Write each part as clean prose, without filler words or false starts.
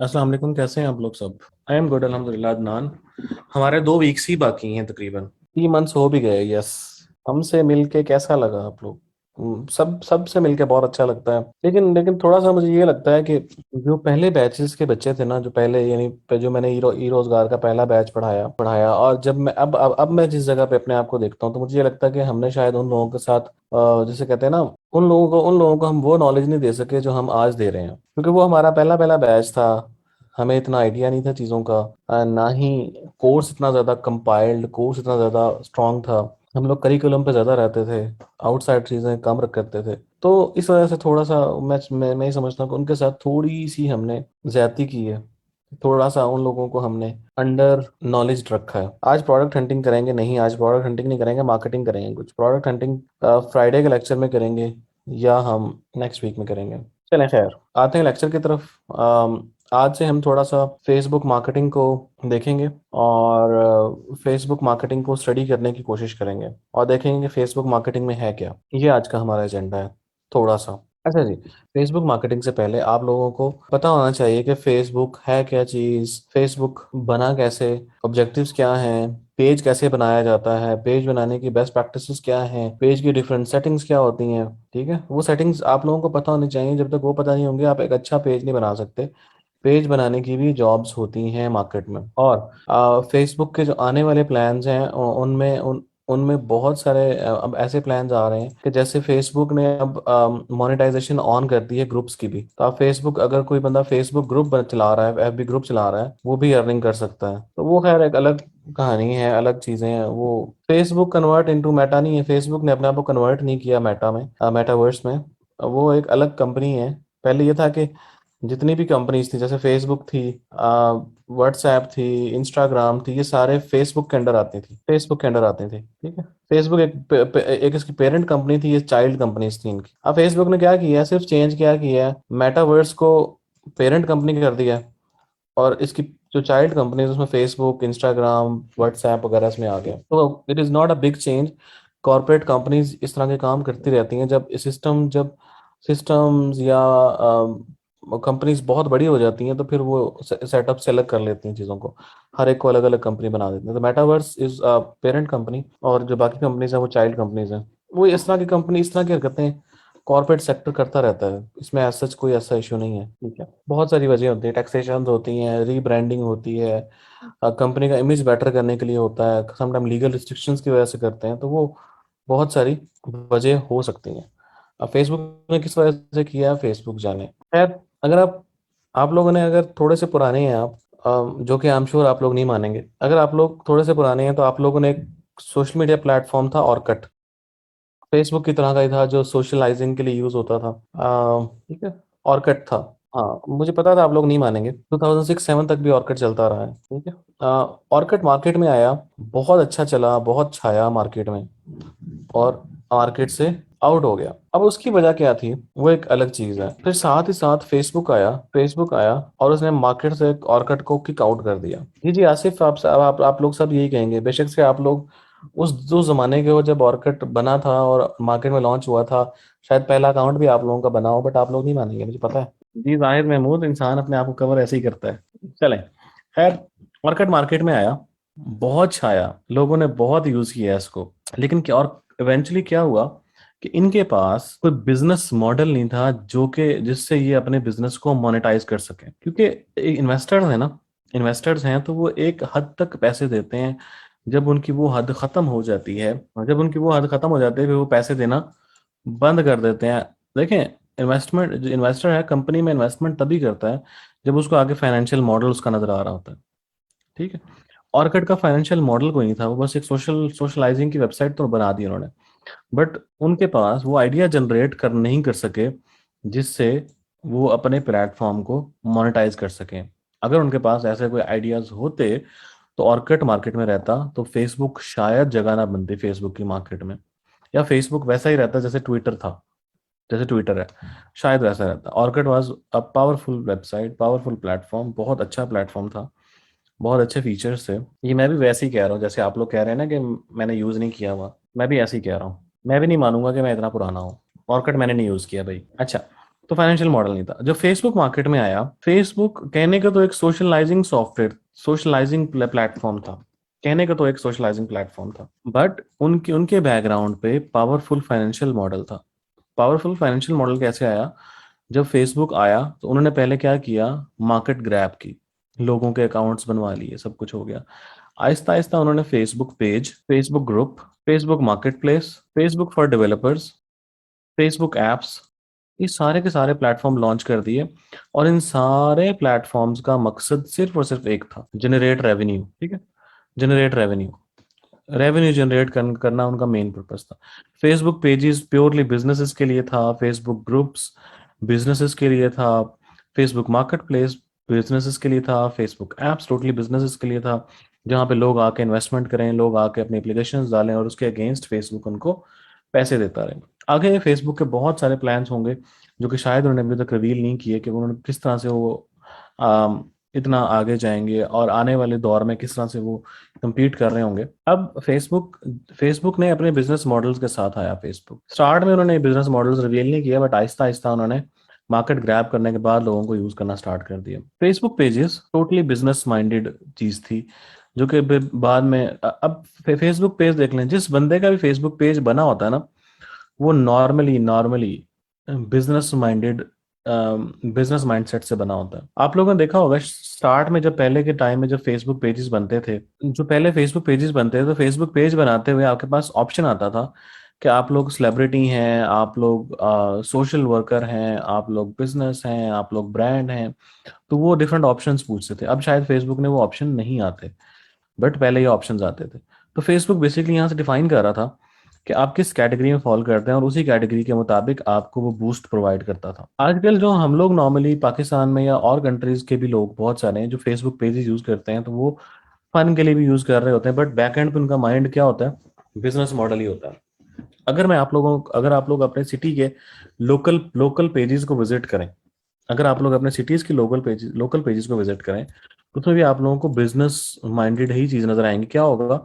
अस्सलाम वालेकुम, कैसे हैं आप लोग सब। आई एम गुड अल्हम्दुलिल्लाह अदनान। हमारे 2 वीक्स ही बाकी हैं, तकरीबन 3 मंथ्स हो भी गए। यस। हमसे मिलके कैसा लगा आप लोग। सब सबसे मिलके बहुत अच्छा लगता है, लेकिन लेकिन थोड़ा सा मुझे ये लगता है कि जो पहले बैचेस के बच्चे थे ना, जो पहले यानी जो मैंने ई रोजगार का पहला बैच पढ़ाया पढ़ाया, और जब मैं अब मैं जिस जगह पे अपने आप को देखता हूँ, तो मुझे ये लगता है कि हमने शायद उन लोगों के साथ जैसे कहते हैं ना, उन लोगों को हम वो नॉलेज नहीं दे सके जो हम आज दे रहे हैं, क्योंकि वो हमारा पहला पहला बैच था। हमें इतना आइडिया नहीं था चीज़ों का। ना ही कोर्स इतना ज़्यादा कंपाइल्ड, कोर्स इतना ज़्यादा स्ट्रांग था। हम लोग करिकुलम पे ज़्यादा रहते थे, आउटसाइड चीज़ें कम रख करते थे। तो इस वजह से थोड़ा सा मैं ही समझता हूँ कि उनके साथ थोड़ी सी हमने ज्यादती की है। थोड़ा सा उन लोगों को हमने अंडर नॉलेज रखा है। आज प्रोडक्ट हंटिंग करेंगे नहीं, आज प्रोडक्ट हंटिंग नहीं करेंगे, मार्केटिंग करेंगे। कुछ प्रोडक्ट हंटिंग फ्राइडे के लेक्चर में करेंगे, या हम नेक्स्ट वीक में करेंगे। चलें, खैर आते हैं लेक्चर की तरफ। आज से हम थोड़ा सा फेसबुक मार्केटिंग को देखेंगे, और फेसबुक मार्केटिंग को स्टडी करने की कोशिश करेंगे, और देखेंगे कि फेसबुक मार्केटिंग में है क्या। ये आज का हमारा एजेंडा है थोड़ा सा। अच्छा जी, फेसबुक मार्केटिंग से पहले आप लोगों को पता होना चाहिए कि फेसबुक है क्या चीज़, फेसबुक बना कैसे, ऑब्जेक्टिव्स क्या हैं, पेज कैसे बनाया जाता है, पेज बनाने की बेस्ट प्रैक्टिसेस क्या हैं, पेज की डिफरेंट सेटिंग्स क्या होती हैं। ठीक है, वो सेटिंग्स आप लोगों को पता होनी चाहिए। जब तक वो पता नहीं होंगे, आप एक अच्छा पेज नहीं बना सकते। पेज बनाने की भी जॉब्स होती हैं मार्केट में। और फेसबुक के जो आने वाले प्लान्स हैं, उनमें बहुत सारे अब ऐसे प्लान्स आ रहे हैं कि जैसे फेसबुक ने अब मोनेटाइजेशन ऑन कर दी है ग्रुप्स की भी। तो आप फेसबुक, अगर कोई बंदा फेसबुक ग्रुप चला रहा है, एफबी ग्रुप चला रहा है, वो भी अर्निंग कर सकता है। तो वो खैर एक अलग कहानी है, अलग चीजें हैं। वो फेसबुक कन्वर्ट इनटू मेटा नहीं है, फेसबुक ने अपने आप को कन्वर्ट नहीं किया मेटा में, मेटावर्स में। वो एक अलग कंपनी है। पहले ये था कि जितनी भी कंपनीज थी, जैसे फेसबुक थी, व्हाट्सएप थी, इंस्टाग्राम थी, ये सारे फेसबुक के अंडर आती थी, फेसबुक के अंडर आती थी। ठीक है, फेसबुक एक इसकी पेरेंट कंपनी थी, ये चाइल्ड कंपनीज थी इनकी। अब फेसबुक ने क्या किया है, सिर्फ चेंज क्या किया है, मेटावर्स को पेरेंट कंपनी कर दिया है, और इसकी जो चाइल्ड कंपनीज उसमें फेसबुक, इंस्टाग्राम, व्हाट्सएप वगैरह इसमें आ गया। तो it is not a big change. Corporate companies इस तरह के काम करती रहती हैं। जब सिस्टम्स या कंपनीज बहुत बड़ी हो जाती हैं, तो फिर वो सेटअप से अलग कर लेती हैं चीज़ों को। हर एक को अलग अलग कंपनी बना देती हैं। तो मेटावर्स इज पेरेंट कंपनी, और जो बाकी कंपनीज हैं वो चाइल्ड कंपनीज हैं। वो इस तरह की कंपनी इस तरह की हरकतें कॉर्पोरेट सेक्टर करता रहता है। इसमें ऐसा कोई ऐसा इशू नहीं है। ठीक है, बहुत सारी वजह होती है, टैक्सेशन होती हैं, रीब्रांडिंग होती है, कंपनी का इमेज बेटर करने के लिए होता है, समटाइम लीगल रिस्ट्रिक्शंस की वजह से करते हैं। तो वो बहुत सारी वजह हो सकती हैं। अब फेसबुक ने किस वजह से किया है, फेसबुक जाने। खैर, अगर आप लोगों ने, अगर थोड़े से पुराने हैं आप, जो कि आई एम श्योर आप लोग नहीं मानेंगे, अगर आप लोग थोड़े से पुराने हैं, तो आप लोगों ने एक सोशल मीडिया प्लेटफॉर्म था ऑर्कट, फेसबुक की तरह का ही था, जो सोशलाइजिंग के लिए यूज होता था। ठीक है, ऑर्कट था। हाँ, मुझे पता था आप लोग नहीं मानेंगे। 2006-7 तक भी ऑर्कट चलता रहा है। ठीक है, ऑर्कट मार्केट में आया, बहुत अच्छा चला, बहुत छाया मार्केट में, और मार्केट से आउट हो गया। अब उसकी वजह क्या थी, वो एक अलग चीज है। फिर साथ ही साथ फेसबुक आया और उसने मार्केट से ऑर्कट को किक आउट कर दिया। जी जी आसिफ, आप लोग सब यही कहेंगे, बेशक से आप लोग उस जमाने के हो जब ऑर्किड बना था और मार्केट में लॉन्च हुआ था। शायद पहला अकाउंट भी आप लोगों का बना हो, बट आप लोग नहीं मानेंगे, मुझे पता है। जी जाहिर महमूद, इंसान अपने आप को कवर ऐसे ही करता है। चलें, खैर, ऑर्किड मार्केट में आया, बहुत छाया, लोगों ने बहुत यूज किया इसको। लेकिन क्या, और इवेंचुअली क्या हुआ कि इनके पास कोई बिजनेस मॉडल नहीं था जो कि जिससे ये अपने बिजनेस को मोनेटाइज कर सके, क्योंकि इन्वेस्टर्स है ना, इन्वेस्टर्स हैं तो वो एक हद तक पैसे देते हैं। जब उनकी वो हद खत्म हो जाती है, जब उनकी वो हद खत्म हो जाती है, फिर वो पैसे देना बंद कर देते हैं। देखें, इन्वेस्टमेंट, जो इन्वेस्टर है कंपनी में इन्वेस्टमेंट तभी करता है जब उसको आगे फाइनेंशियल मॉडल उसका नजर आ रहा होता है। ठीक है, ऑर्किड का फाइनेंशियल मॉडल कोई नहीं था, वो बस एक सोशलाइजिंग की वेबसाइट तो बना दी उन्होंने। बट उनके पास वो आइडिया जनरेट कर नहीं कर सके जिससे वो अपने प्लेटफॉर्म को मोनेटाइज कर सकें। अगर उनके पास ऐसे कोई आइडियाज होते, तो ऑर्किड मार्केट में रहता, तो फेसबुक शायद जगह ना बनती फेसबुक की मार्केट में, या फेसबुक वैसा ही रहता जैसे ट्विटर था, जैसे ट्विटर है, शायद वैसा रहता। Orchid was a powerful website, powerful platform, बहुत अच्छा प्लेटफॉर्म था, बहुत अच्छे फीचर्स थे। ये मैं भी वैसे ही कह रहा हूँ जैसे आप लोग कह रहे हैं ना कि मैंने यूज़ नहीं किया हुआ, मैं भी ऐसे ही कह रहा हूँ। मैं भी नहीं मानूंगा कि मैं इतना पुराना हूँ। ऑर्किड मैंने नहीं यूज़ किया भाई। अच्छा, तो फाइनेंशियल मॉडल नहीं था। जब फेसबुक मार्केट में आया, फेसबुक कहने का तो एक सोशलाइजिंग सॉफ्टवेयर, सोशलाइजिंग प्लेटफॉर्म था, कहने का तो एक सोशलाइजिंग प्लेटफॉर्म था, बट उनके उनके बैकग्राउंड पे पावरफुल फाइनेंशियल मॉडल था। पावरफुल फाइनेंशियल मॉडल कैसे आया? जब फेसबुक आया तो उन्होंने पहले क्या किया, मार्केट ग्रैब की, लोगों के अकाउंट्स बनवा लिए, सब कुछ हो गया। आहिस्ता आहिस्ता उन्होंने Facebook page, Facebook group, Facebook market place, Facebook for developers, Facebook apps, ये सारे के सारे प्लेटफॉर्म लॉन्च कर दिए। और इन सारे प्लेटफॉर्म्स का मकसद सिर्फ और सिर्फ एक था, जनरेट रेवेन्यू। ठीक है, जनरेट रेवेन्यू, रेवेन्यू जनरेट करना उनका मेन पर्पस था। फेसबुक पेजेस प्योरली बिजनेसेस के लिए था, फेसबुक ग्रुप्स बिजनेसेस के लिए था, फेसबुक मार्केट प्लेस बिजनेसेस के लिए था, फेसबुक एप्स टोटली बिजनेसेस के लिए था, जहाँ पे लोग आके इन्वेस्टमेंट करें, लोग आके अपने एप्लीकेशंस डालें और उसके अगेंस्ट फेसबुक उनको पैसे देता रहे। आगे फेसबुक के बहुत सारे प्लान्स होंगे जो कि शायद उन्होंने अभी तक रिवील नहीं किए कि उन्होंने किस तरह से वो इतना आगे जाएंगे और आने वाले दौर में किस तरह से वो compete कर रहे होंगे। अब फेसबुक फेसबुक ने अपने बिजनेस मॉडल्स के साथ आया। फेसबुक स्टार्ट में उन्होंने बिजनेस मॉडल्स रिवील नहीं किया, बट आहिस्ता आहिस्ता उन्होंने मार्केट ग्रैब करने के बाद लोगों को यूज करना स्टार्ट कर दिया। Facebook pages totally business minded चीज थी, जो कि बाद में अब फेसबुक पेज देख लें, जिस बंदे का भी फेसबुक पेज बना होता है ना, वो normally normally business minded, business mindset से बना होता है। आप लोगों ने देखा होगा स्टार्ट में, जब पहले के टाइम में जब फेसबुक पेजेस बनते थे, जो पहले फेसबुक पेजेस बनते थे, तो फेसबुक पेज बनाते हुए आपके पास ऑप्शन आता था कि आप लोग सेलिब्रिटी हैं, आप लोग सोशल वर्कर हैं, आप लोग बिजनेस हैं, आप लोग ब्रांड हैं। तो वो डिफरेंट ऑप्शंस पूछते थे। अब शायद फेसबुक ने वो ऑप्शन नहीं आते, बट पहले ये ऑप्शंस आते थे। तो फेसबुक बेसिकली यहाँ से डिफाइन कर रहा था कि आप किस कैटेगरी में फॉल करते हैं, और उसी कैटेगरी के मुताबिक आपको वो बूस्ट प्रोवाइड करता था। आजकल जो हम लोग नॉर्मली पाकिस्तान में या और कंट्रीज के भी लोग बहुत सारे हैं जो फेसबुक पेजेस यूज करते हैं, तो वो फन के लिए भी यूज कर रहे होते हैं, बट बैक एंड पे उनका माइंड क्या होता है, बिजनेस मॉडल ही होता है। अगर आप लोग अपने सिटी के लोकल लोकल पेजेस को विजिट करें, अगर आप लोग अपने सिटीज की लोकल पेजेस को विजिट करें, तो उसमें भी आप लोगों को बिजनेस माइंडेड ही चीज नजर आएंगी। क्या होगा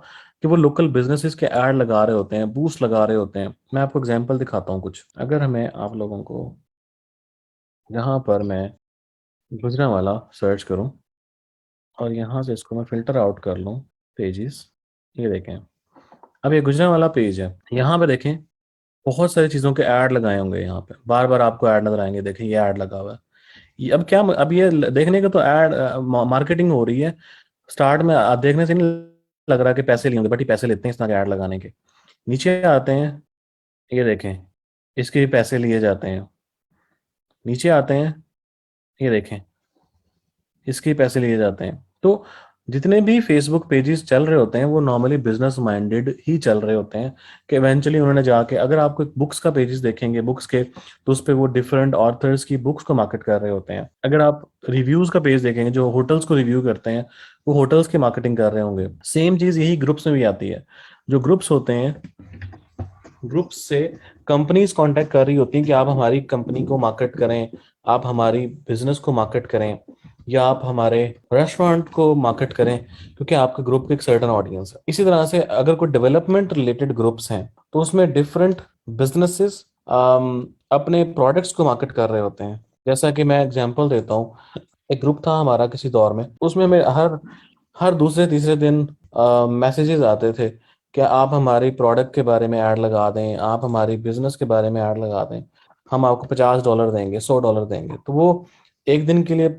कि वो लोकल बिजनेसेस के ऐड लगा रहे होते हैं, बूस्ट लगा रहे होते हैं। मैं आपको एग्जांपल दिखाता हूँ कुछ। अगर हमें आप लोगों को, यहाँ पर मैं गुजरांवाला सर्च करूँ और यहाँ से इसको मैं फिल्टर आउट कर लूँ पेजेस, ये देखें, अब ये गुजरांवाला पेज है। यहाँ पे देखें बहुत सारी चीज़ों के ऐड लगाए होंगे, यहाँ पे बार बार आपको ऐड नजर आएंगे। देखें ये ऐड लगा हुआ है। अब क्या, अब ये देखने का तो ऐड मार्केटिंग हो रही है। स्टार्ट में देखने से नहीं लग रहा कि पैसे लिए होंगे, बट ये पैसे लेते हैं इस तरह के ऐड लगाने के। नीचे आते हैं, ये देखें, इसके भी पैसे लिए जाते हैं। नीचे आते हैं, ये देखें, इसके भी पैसे लिए जाते हैं। तो जितने भी फेसबुक पेजेस चल रहे होते हैं वो नॉर्मली बिजनेस माइंडेड ही चल रहे होते हैं, कि इवेंचुअली उन्होंने जाके, अगर आपको बुक्स का पेजेस देखेंगे, बुक्स के, तो उस पे वो डिफरेंट ऑथर्स की बुक्स को मार्केट कर रहे होते हैं। अगर आप रिव्यूज का पेज देखेंगे, जो होटल्स को रिव्यू करते हैं, वो होटल्स की मार्केटिंग कर रहे होंगे। सेम चीज यही ग्रुप्स में भी आती है। जो ग्रुप्स होते हैं, ग्रुप्स से कंपनीज कांटेक्ट कर रही होती हैं कि आप हमारी कंपनी को मार्केट करें, आप हमारी बिजनेस को मार्केट करें, या आप हमारे रेस्टोरेंट को मार्केट करें, क्योंकि आपके ग्रुप की एक सर्टेन ऑडियंस है। इसी तरह से अगर कोई डेवलपमेंट रिलेटेड ग्रुप्स हैं, तो उसमें डिफरेंट बिजनेसेस अपने प्रोडक्ट्स को मार्केट कर रहे होते हैं। जैसा कि मैं एग्जांपल देता हूँ, एक ग्रुप था हमारा किसी दौर में, उसमें मैं हर हर दूसरे तीसरे दिन मैसेजेस आते थे कि आप हमारी प्रोडक्ट के बारे में ऐड लगा दें, आप हमारी बिजनेस के बारे में ऐड लगा दें, हम आपको $50 देंगे, $100 देंगे। तो वो एक दिन के लिए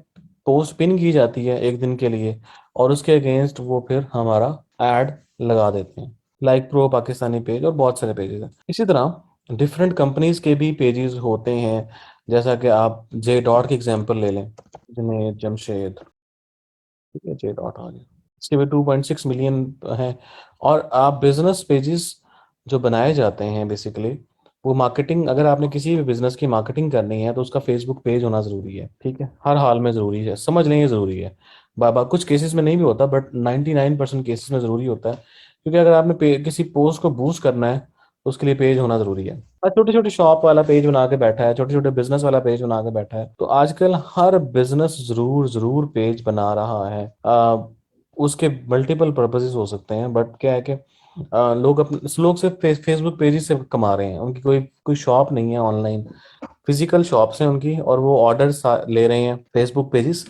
पोस्ट पिन की जाती है, एक दिन के लिए, और उसके अगेंस्ट वो फिर हमारा ऐड लगा देते हैं। लाइक प्रो पाकिस्तानी पेज और बहुत सारे पेजेस हैं। इसी तरह डिफरेंट कंपनीज के भी पेजेस होते हैं। जैसा कि आप जे डॉट की एग्जांपल ले लें, जुनेद जमशेद, ठीक है, जे डॉट आ गया, इसके भी 2.6 मिलियन हैं। और आप बिजनेस पेजेस जो बनाए जाते हैं बेसिकली, वो मार्केटिंग, अगर आपने किसी भी बिजनेस की मार्केटिंग करनी है तो उसका फेसबुक पेज होना जरूरी है। ठीक है, हर हाल में जरूरी है, समझ लेंगे जरूरी है। बाबा कुछ केसेस में नहीं भी होता, बट 99% केसेस में जरूरी होता है, क्योंकि अगर आपने किसी पोस्ट को बूस्ट करना है तो उसके लिए पेज होना जरूरी है। और छोटी छोटी शॉप वाला पेज बना के बैठा है, छोटे छोटे बिजनेस वाला पेज बना के बैठा है, तो आजकल हर बिजनेस जरूर जरूर पेज बना रहा है। उसके मल्टीपल पर्पसेस हो सकते हैं, बट क्या है कि लोग अपने लोग सिर्फ फेसबुक पेजेस से कमा रहे हैं, उनकी कोई कोई शॉप नहीं है ऑनलाइन, फिजिकल शॉप्स हैं उनकी, और वो ऑर्डर ले रहे हैं फेसबुक पेजेस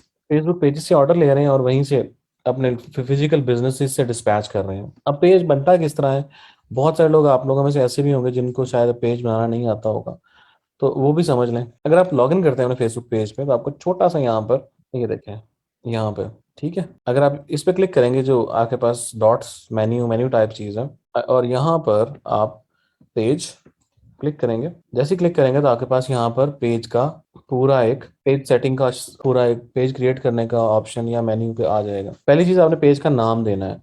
से ऑर्डर ले रहे हैं और वहीं से अपने फिजिकल बिजनेस से डिस्पैच कर रहे हैं। अब पेज बनता किस तरह है, बहुत सारे लोग आप लोगों में से ऐसे भी होंगे जिनको शायद पेज बनाना नहीं आता होगा, तो वो भी समझ लें। अगर आप लॉगिन करते हैं अपने फेसबुक पेज पे, तो आपको छोटा सा यहाँ पर, ये देखें यहाँ पे, ठीक है, अगर आप इस पे क्लिक करेंगे, जो आपके पास डॉट्स मेन्यू मेन्यू टाइप चीज़ है, और यहाँ पर आप पेज क्लिक करेंगे, जैसे ही क्लिक करेंगे तो आपके पास यहाँ पर पेज का पूरा एक पेज सेटिंग का पूरा एक पेज क्रिएट करने का ऑप्शन या मेन्यू पे आ जाएगा। पहली चीज़, आपने पेज का नाम देना है।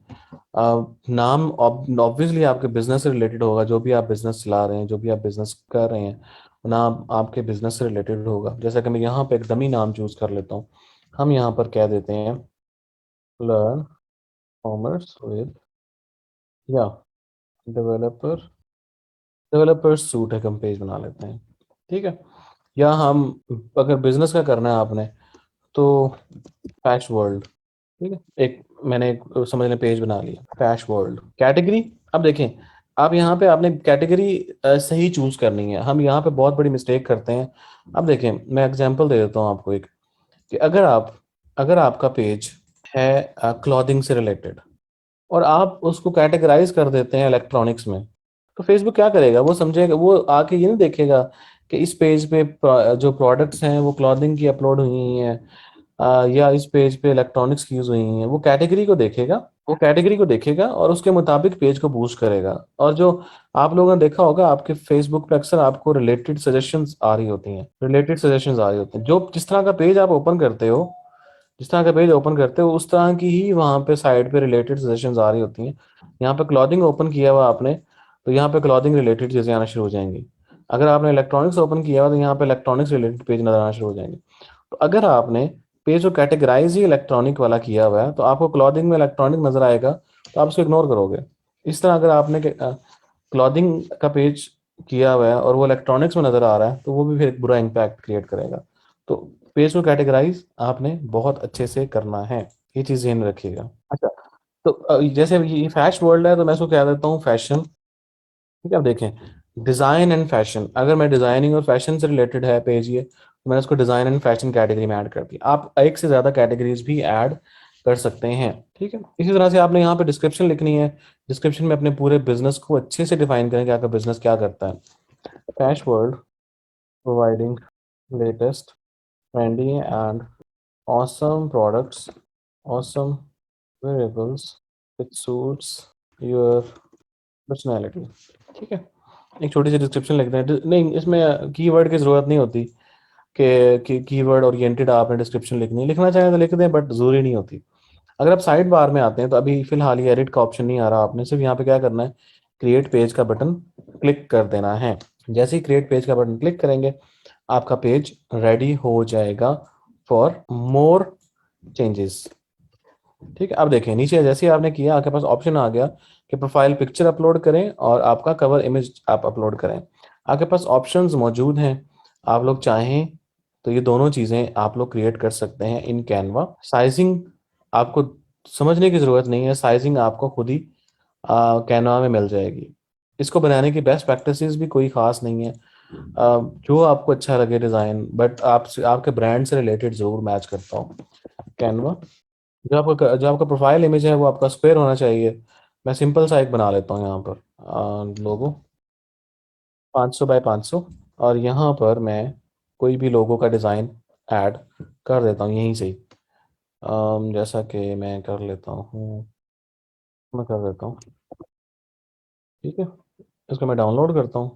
नाम ऑब्वियसली आपके बिजनेस से रिलेटेड होगा, जो भी आप बिजनेस चला रहे हैं, जो भी आप बिजनेस कर रहे हैं, नाम आपके बिजनेस से रिलेटेड होगा। जैसा कि मैं यहाँ पे एक डमी नाम चूज कर लेता हूँ, हम यहाँ पर कह देते हैं लर्न कॉमर्स विद, या डेवलपर डेवलपर सूट एक हम पेज बना लेते हैं, ठीक है। या हम, अगर बिजनेस का करना है आपने, तो फैश वर्ल्ड, ठीक है, एक मैंने एक समझ लें पेज बना लिया, फैश वर्ल्ड कैटेगरी। अब देखें, आप यहाँ पे आपने कैटेगरी सही चूज करनी है, हम यहाँ पे बहुत बड़ी मिस्टेक करते हैं। अब देखें, मैं एग्जांपल दे देता हूँ आपको एक, कि अगर आपका पेज है क्लॉथिंग से रिलेटेड, और आप उसको कैटेगराइज कर देते हैं इलेक्ट्रॉनिक्स में, तो फेसबुक क्या करेगा, वो समझेगा, वो आके ये नहीं देखेगा कि इस पेज पे जो प्रोडक्ट्स हैं वो क्लॉथिंग की अपलोड हुई हैं, या इस पेज पे इलेक्ट्रॉनिक्स की यूज हुई हैं। वो कैटेगरी को देखेगा और उसके मुताबिक पेज को बूस्ट करेगा। और जो आप लोगों ने देखा होगा, आपके फेसबुक पे अक्सर आपको रिलेटेड सजेशंस आ रही होती हैं, जो जिस तरह का पेज ओपन करते हो उस तरह की ही वहाँ पे साइड पे रिलेटेड सजेशंस आ रही होती हैं। यहाँ पे क्लॉथिंग ओपन किया हुआ आपने, तो यहाँ पे क्लॉथिंग रिलेटेड चीज़ें आना शुरू हो जाएंगी। अगर आपने इलेक्ट्रॉनिक्स ओपन किया हुआ, तो यहाँ पे इलेक्ट्रॉनिक्स रिलेटेड पेज नजर आना शुरू हो जाएंगे। तो अगर आपने पेज को कैटेगराइज ही इलेक्ट्रॉनिक वाला किया हुआ है, तो आपको क्लॉथिंग में इलेक्ट्रॉनिक नजर आएगा, तो आप उसको इग्नोर करोगे। इस तरह अगर आपने क्लॉथिंग का पेज किया हुआ है और वो इलेक्ट्रॉनिक्स में नजर आ रहा है, तो वो भी फिर एक बुरा इम्पैक्ट क्रिएट करेगा। तो पेज को कैटेगराइज आपने बहुत अच्छे से करना है, ये चीज़ ध्यान में रखिएगा। अच्छा, तो जैसे ये फैश वर्ल्ड है, तो मैं इसको कह देता हूँ फैशन, ठीक है। अब देखें, डिज़ाइन एंड फैशन, अगर मैं डिज़ाइनिंग और फैशन से रिलेटेड है पेज ये, तो मैंने उसको डिज़ाइन एंड फैशन कैटेगरी में ऐड कर दिया। आप एक से ज़्यादा कैटेगरीज भी ऐड कर सकते हैं, ठीक है। इसी तरह से आपने यहाँ पे डिस्क्रिप्शन लिखनी है। डिस्क्रिप्शन में अपने पूरे बिजनेस को अच्छे से डिफाइन करें कि आपका बिजनेस क्या करता है। Fash World providing latest trendy and awesome products, awesome wearables, it suits your personality, ठीक है। एक छोटी सी डिस्क्रिप्शन लिख दें, नहीं इसमें कीवर्ड की ज़रूरत नहीं होती कि कीवर्ड ओरिएंटेड आपने डिस्क्रिप्शन लिखना चाहें तो लिख दें, बट ज़रूरी नहीं होती। अगर आप साइड बार में आते हैं, तो अभी फिलहाल ये एडिट का ऑप्शन नहीं आ रहा, आपने सिर्फ यहाँ पे क्या करना है, क्रिएट पेज का बटन क्लिक कर देना है। जैसे ही क्रिएट पेज का बटन क्लिक करेंगे, आपका पेज रेडी हो जाएगा फॉर मोर चेंजेस, ठीक है। अब देखें नीचे, जैसे ही आपने किया, आपके पास ऑप्शन आ गया कि प्रोफाइल पिक्चर अपलोड करें और आपका कवर इमेज आप अपलोड करें। आपके पास ऑप्शंस मौजूद हैं, आप लोग चाहें तो ये दोनों चीज़ें आप लोग क्रिएट कर सकते हैं इन कैनवा। साइजिंग आपको समझने की ज़रूरत नहीं है, साइजिंग आपको खुद ही कैनवा में मिल जाएगी। इसको बनाने की बेस्ट प्रैक्टिसेस भी कोई ख़ास नहीं है, जो आपको अच्छा लगे डिज़ाइन, बट आप आपके ब्रांड से रिलेटेड ज़रूर मैच करता हूँ कैनवा। जो आपका प्रोफाइल इमेज है वो आपका स्क्वायर होना चाहिए। मैं सिंपल सा एक बना लेता हूँ यहाँ पर, लोगो 500 बाय 500, और यहाँ पर मैं कोई भी लोगो का डिज़ाइन ऐड कर देता हूँ यहीं से ही। जैसा कि मैं कर लेता हूँ, मैं कर देता हूँ, ठीक है। इसको मैं डाउनलोड करता हूँ,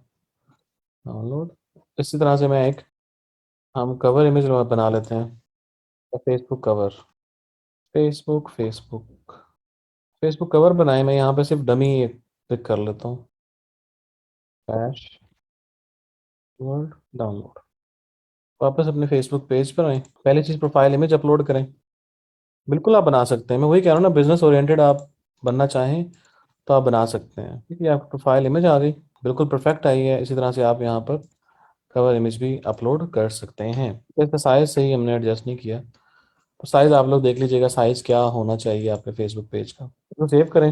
डाउनलोड। इसी तरह से मैं एक, हम कवर इमेज बना लेते हैं, Facebook cover, Facebook Facebook cover बनाए, मैं यहाँ पे सिर्फ डमी पिक कर लेता हूँ, कैश वर्ड डाउनलोड। वापस अपने फेसबुक पेज पर आए, पहली चीज़ प्रोफाइल इमेज अपलोड करें। बिल्कुल आप बना सकते हैं, मैं वही कह रहा हूँ ना, बिजनेस ओरिएंटेड आप बनना चाहें तो आप बना सकते हैं, ठीक है। आपकी प्रोफाइल इमेज आ गई, बिल्कुल परफेक्ट आई है। इसी तरह से आप यहाँ पर कवर इमेज भी अपलोड कर सकते हैं। तो इसका साइज़ सही हमने एडजस्ट नहीं किया, तो साइज़ आप लोग देख लीजिएगा, साइज़ क्या होना चाहिए आपके फेसबुक पेज का, तो सेव करें।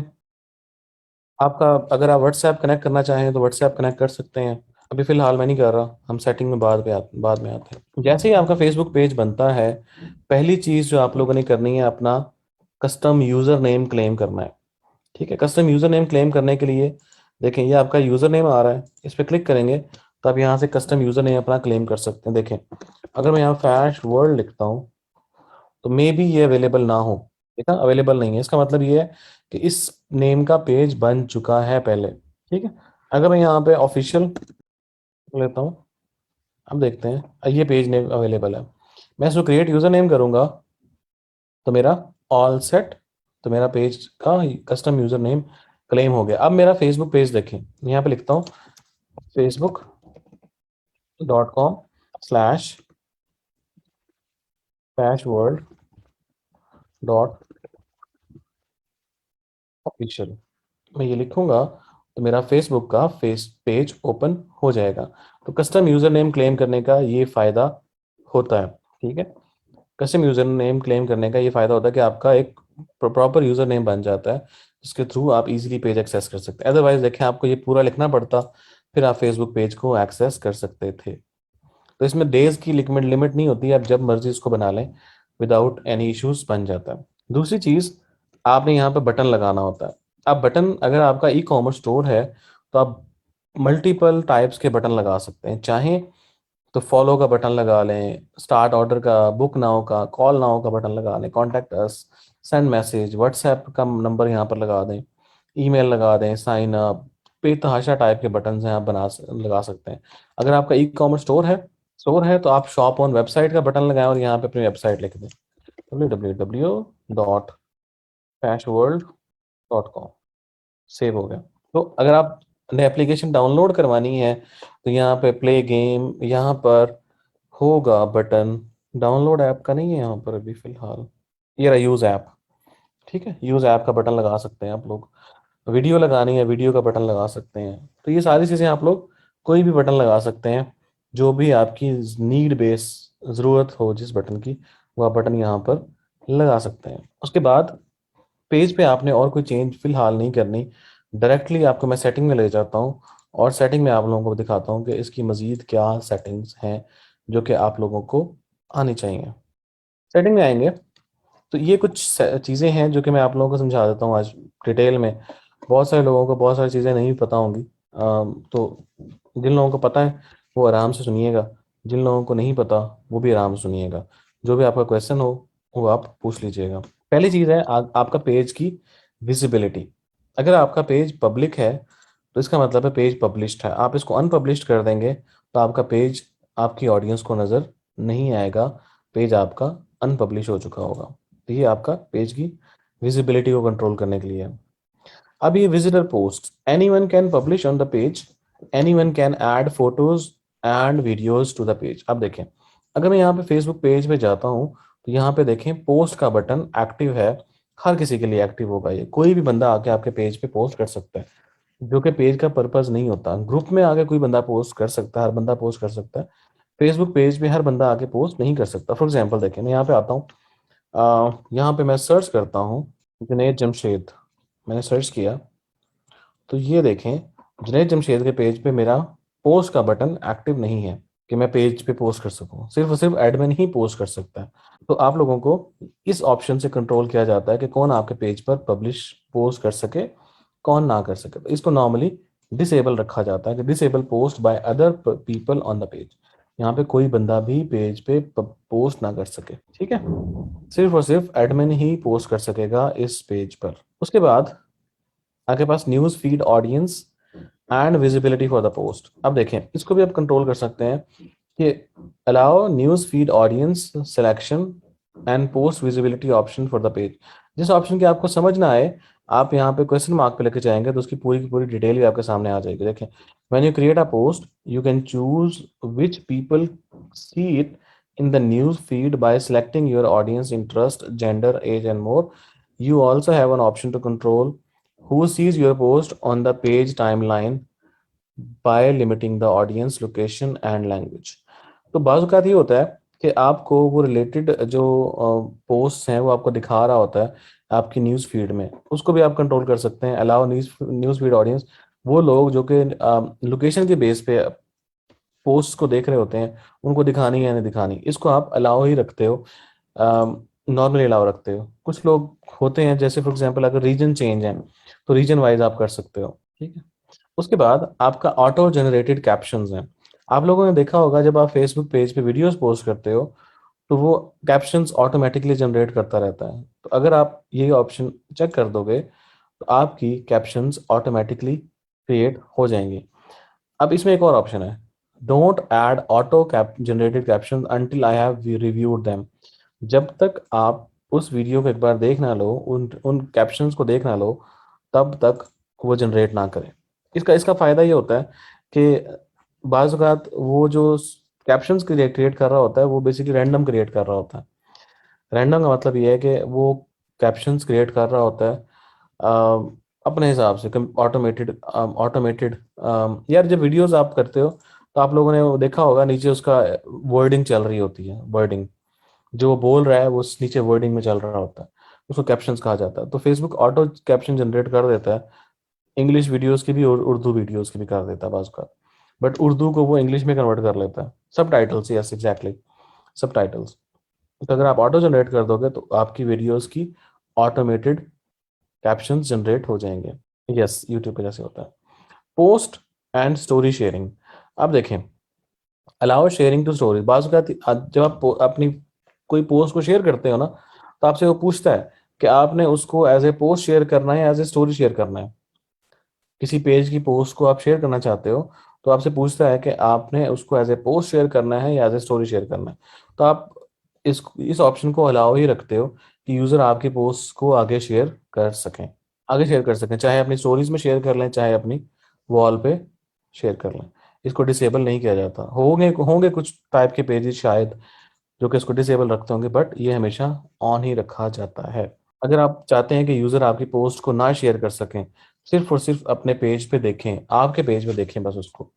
आपका अगर आप व्हाट्सएप कनेक्ट करना चाहें तो व्हाट्सएप कनेक्ट कर सकते हैं। अभी फिलहाल मैं नहीं कर रहा, हम सेटिंग में बाद में आते हैं। जैसे ही आपका फेसबुक पेज बनता है, पहली चीज़ जो आप लोगों ने करनी है, अपना कस्टम यूज़र नेम क्लेम करना है। ठीक है, कस्टम यूज़र नेम क्लेम करने के लिए देखें, ये आपका यूज़र नेम आ रहा है, इस पर क्लिक करेंगे तो आप यहाँ से कस्टम यूज़र नेम अपना क्लेम कर सकते हैं। देखें, अगर मैं यहाँ फैश वर्ल्ड लिखता हूँ तो मे बी ये अवेलेबल ना हो। देखा, अवेलेबल नहीं है, इसका मतलब ये है कि इस नेम का पेज बन चुका है पहले। ठीक है, अगर मैं यहाँ पे ऑफिशियल लेता हूँ, अब देखते हैं ये पेज नेम अवेलेबल है। मैं इसको क्रिएट यूज़र नेम करूँगा तो मेरा ऑल सेट, तो मेरा पेज का कस्टम यूज़र नेम क्लेम हो गया। अब मेरा फेसबुक पेज देखें, यहाँ पे लिखता हूँ facebook.com/fashworld डॉट ऑफिशियल। मैं ये लिखूंगा तो मेरा फेसबुक का फेस पेज ओपन हो जाएगा। तो कस्टम यूज़र नेम क्लेम करने का ये फ़ायदा होता है। ठीक है, कस्टम यूज़र नेम क्लेम करने का ये फ़ायदा होता है कि आपका एक प्रॉपर यूज़र नेम बन जाता है, जिसके थ्रू आप इजीली पेज एक्सेस कर सकते हैं। अदरवाइज देखें, आपको ये पूरा लिखना पड़ता, फिर आप फेसबुक पेज को एक्सेस कर सकते थे। तो इसमें डेज की लिमिट नहीं होती, आप जब मर्जी इसको बना लें, विदाउट एनी इश्यूज बन जाता है। दूसरी चीज़, आपने यहाँ पे बटन लगाना होता है। अब बटन, अगर आपका ई कॉमर्स स्टोर है तो आप मल्टीपल टाइप्स के बटन लगा सकते हैं। चाहें तो फॉलो का बटन लगा लें, स्टार्ट ऑर्डर का, बुक नाउ का, कॉल नाउ का बटन लगा लें, contact us, send message, WhatsApp का नंबर यहाँ पर लगा दें, ईमेल लगा दें, साइन अप, बेतहाशा टाइप के बटन हैं, आप लगा सकते हैं। अगर आपका ई कॉमर्स स्टोर है तो आप शॉप ऑन वेबसाइट का बटन लगाएं और यहाँ पे अपनी वेबसाइट लिख दें, www.fashworld.com। सेव हो गया। तो अगर आप ने एप्लीकेशन डाउनलोड करवानी है तो यहाँ पे प्ले गेम, यहाँ पर होगा बटन। डाउनलोड ऐप का नहीं है यहाँ पर अभी फिलहाल, ये रहा यूज़ ऐप। ठीक है, यूज़ ऐप का बटन लगा सकते हैं आप लोग। वीडियो लगानी है, वीडियो का बटन लगा सकते हैं। तो ये सारी चीज़ें आप लोग कोई भी बटन लगा सकते हैं, जो भी आपकी नीड बेस ज़रूरत हो जिस बटन की, वो आप बटन यहाँ पर लगा सकते हैं। उसके बाद पेज पे आपने और कोई चेंज फिलहाल नहीं करनी, डायरेक्टली आपको मैं सेटिंग में ले जाता हूँ और सेटिंग में आप लोगों को दिखाता हूँ कि इसकी मज़ीद क्या सेटिंग्स हैं जो कि आप लोगों को आनी चाहिए। सेटिंग में आएंगे तो ये कुछ चीज़ें हैं जो कि मैं आप लोगों को समझा देता हूँ आज डिटेल में। बहुत सारे लोगों को बहुत सारी चीज़ें नहीं पता होंगी, तो जिन लोगों को पता है वो आराम से सुनिएगा, जिन लोगों को नहीं पता वो भी आराम से सुनिएगा। जो भी आपका क्वेश्चन हो वो आप पूछ लीजिएगा। पहली चीज़ है आपका पेज की विजिबिलिटी। अगर आपका पेज पब्लिक है तो इसका मतलब है पेज पब्लिश्ड है। आप इसको अनपब्लिश्ड कर देंगे तो आपका पेज आपकी ऑडियंस को नज़र नहीं आएगा, पेज आपका अनपब्लिश हो चुका होगा। तो ये आपका पेज की विजिबिलिटी को कंट्रोल करने के लिए है। अब ये visitor post, anyone can publish on the page, anyone can add photos and videos to the page. अब देखें, अगर मैं यहाँ पे फेसबुक पेज पे जाता हूँ तो यहाँ पे देखें पोस्ट का बटन एक्टिव है। हर किसी के लिए एक्टिव होगा, ये कोई भी बंदा आके आपके पेज पे पोस्ट कर सकता है, जो कि पेज का पर्पज नहीं होता। ग्रुप में आके कोई बंदा पोस्ट कर सकता है, हर बंदा पोस्ट कर सकता है। फेसबुक पेज पे हर बंदा आके पोस्ट नहीं कर सकता। फॉर एग्जाम्पल देखें, मैं यहाँ पे आता हूँ, यहाँ पे मैं सर्च करता हूँ जुनैद जमशेद। मैंने सर्च किया तो ये देखें, जुनैद जमशेद के पेज पे मेरा पोस्ट का बटन एक्टिव नहीं है कि मैं पेज पे पोस्ट कर सकूं। सिर्फ और सिर्फ एडमिन ही पोस्ट कर सकता है। तो आप लोगों को इस ऑप्शन से कंट्रोल किया जाता है कि कौन आपके पेज पर पब्लिश पोस्ट कर सके, कौन ना कर सके। तो इसको नॉर्मली डिसेबल रखा जाता है कि disable post by other people on the page. यहाँ पे कोई बंदा भी पेज पे पोस्ट ना कर सके। ठीक है, सिर्फ और सिर्फ एडमिन ही पोस्ट कर सकेगा इस पेज पर। उसके बाद आपके पास news feed audience and visibility for the post. अब देखें, इसको भी आप कंट्रोल कर सकते हैं कि allow news feed audience selection and post visibility option for the page. जिस ऑप्शन की आपको समझ ना आए, आप यहाँ पे क्वेश्चन मार्क पे लेके जाएंगे तो उसकी पूरी की पूरी डिटेल भी आपके सामने आ जाएगी। देखें, when you create a post you can choose which people see it in the news feed by selecting your audience interest, gender, age, and more. You also have an option to control who sees your post on the page timeline by limiting the audience location and language. तो बाज़ औक़ात ये होता है कि आपको वो related जो पोस्ट हैं वो आपको दिखा रहा होता है आपकी न्यूज़ फीड में, उसको भी आप कंट्रोल कर सकते हैं। अलाउ न्यूज़ फीड ऑडियंस, वो लोग जो कि लोकेशन के बेस पे पोस्ट को देख रहे होते हैं, उनको दिखानी है या नहीं दिखानी, इसको आप अलाउ ही रखते हो, नॉर्मली अलाउ रखते हो। कुछ लोग होते हैं जैसे फॉर एग्जांपल अगर रीजन चेंज है तो रीजन वाइज आप कर सकते हो, ठीक है। उसके बाद आपका ऑटो जनरेटेड कैप्शंस हैं। आप लोगों ने देखा होगा जब आप फेसबुक पेज पे वीडियोस पोस्ट करते हो तो वो कैप्शंस ऑटोमेटिकली जनरेट करता रहता है। तो अगर आप ये ऑप्शन चेक कर दोगे तो आपकी कैप्शंस ऑटोमेटिकली क्रिएट हो जाएंगी। अब इसमें एक और ऑप्शन है, don't add auto cap generated caption until I have reviewed them. जब तक आप उस वीडियो को एक बार देख ना लो, उन उन कैप्शंस को देख ना लो, तब तक वो जनरेट ना करें। इसका इसका फ़ायदा ये होता है कि बाज़ औक़ात वो जो कैप्शंस क्रिएट कर रहा होता है वो बेसिकली रैंडम क्रिएट कर रहा होता है। रैंडम का मतलब ये है कि वो कैप्शंस क्रिएट कर रहा होता है अपने हिसाब से, ऑटोमेटेड ऑटोमेटेड। यार जब वीडियोस आप करते हो तो आप लोगों ने वो देखा होगा नीचे उसका वर्डिंग चल रही होती है, वर्डिंग जो वो बोल रहा है वो उस नीचे वर्डिंग में चल रहा होता है, उसको कैप्शंस कहा जाता है। तो फेसबुक ऑटो कैप्शन जनरेट कर देता है, इंग्लिश वीडियोस की भी और उर्दू वीडियोस की भी कर देता है बाज़ का, बट उर्दू को वो इंग्लिश में कन्वर्ट कर लेता है, सब टाइटल्स, यस एग्जैक्टली, सब टाइटल्स। तो अगर आप ऑटो जनरेट कर दोगे तो आपकी वीडियोस की ऑटोमेटेड कैप्शंस जनरेट हो जाएंगे। यस, यूट्यूब पे जैसे होता है। Post and story sharing. अब देखें, अलाउ शेयरिंग टू स्टोरीज। बाज़ औक़ात जब आप अपनी कोई पोस्ट को शेयर करते हो ना, तो आपसे वो पूछता है कि आपने उसको एज ए पोस्ट शेयर करना है, एज ए स्टोरी शेयर करना है। किसी पेज की पोस्ट को आप शेयर करना चाहते हो तो आपसे पूछता है कि आपने उसको एज ए पोस्ट शेयर करना है या एज ए स्टोरी शेयर करना है। तो आप इस ऑप्शन को अलाउ ही रखते हो कि यूज़र आपकी पोस्ट को आगे शेयर कर सकें, आगे शेयर कर सकें, चाहे अपनी स्टोरीज में शेयर कर लें, चाहे अपनी वॉल पे शेयर कर लें। इसको डिसेबल नहीं किया जाता। होंगे होंगे कुछ टाइप के पेजेस शायद जो कि इसको डिसेबल रखते होंगे, बट ये हमेशा ऑन ही रखा जाता है। अगर आप चाहते हैं कि यूज़र आपकी पोस्ट को ना शेयर कर सकें, सिर्फ़ और सिर्फ़ अपने पेज पे देखें, आपके पेज पे देखें बस उसको,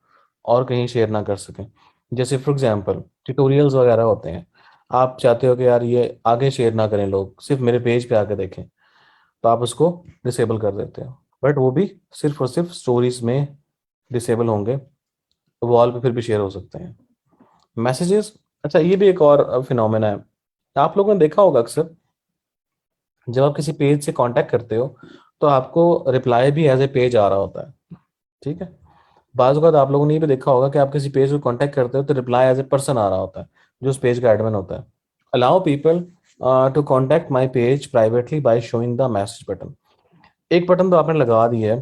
और कहीं शेयर ना कर सकें। जैसे फॉर एग्ज़ाम्पल ट्यूटोरियल्स वगैरह होते हैं, आप चाहते हो कि यार ये आगे शेयर ना करें लोग, सिर्फ़ मेरे पेज पे आके देखें, तो आप उसको डिसेबल कर देते हो। बट वो भी सिर्फ़ और सिर्फ़ स्टोरीज़ में डिसेबल होंगे, वॉल पे फिर भी शेयर हो सकते हैं। मैसेजेस, अच्छा ये भी एक और फिनोमेना है। आप लोगों ने देखा होगा अक्सर जब आप किसी पेज से कांटेक्ट करते हो तो आपको रिप्लाई भी एज ए पेज आ रहा होता है, ठीक है। बाज़ औक़ात आप लोगों ने ये भी देखा होगा कि आप किसी पेज को कांटेक्ट करते हो तो रिप्लाई एज ए पर्सन आ रहा होता है जो उस पेज का एडमिन होता है। Allow people to contact my page privately by showing the message button. एक बटन तो आपने लगा दी है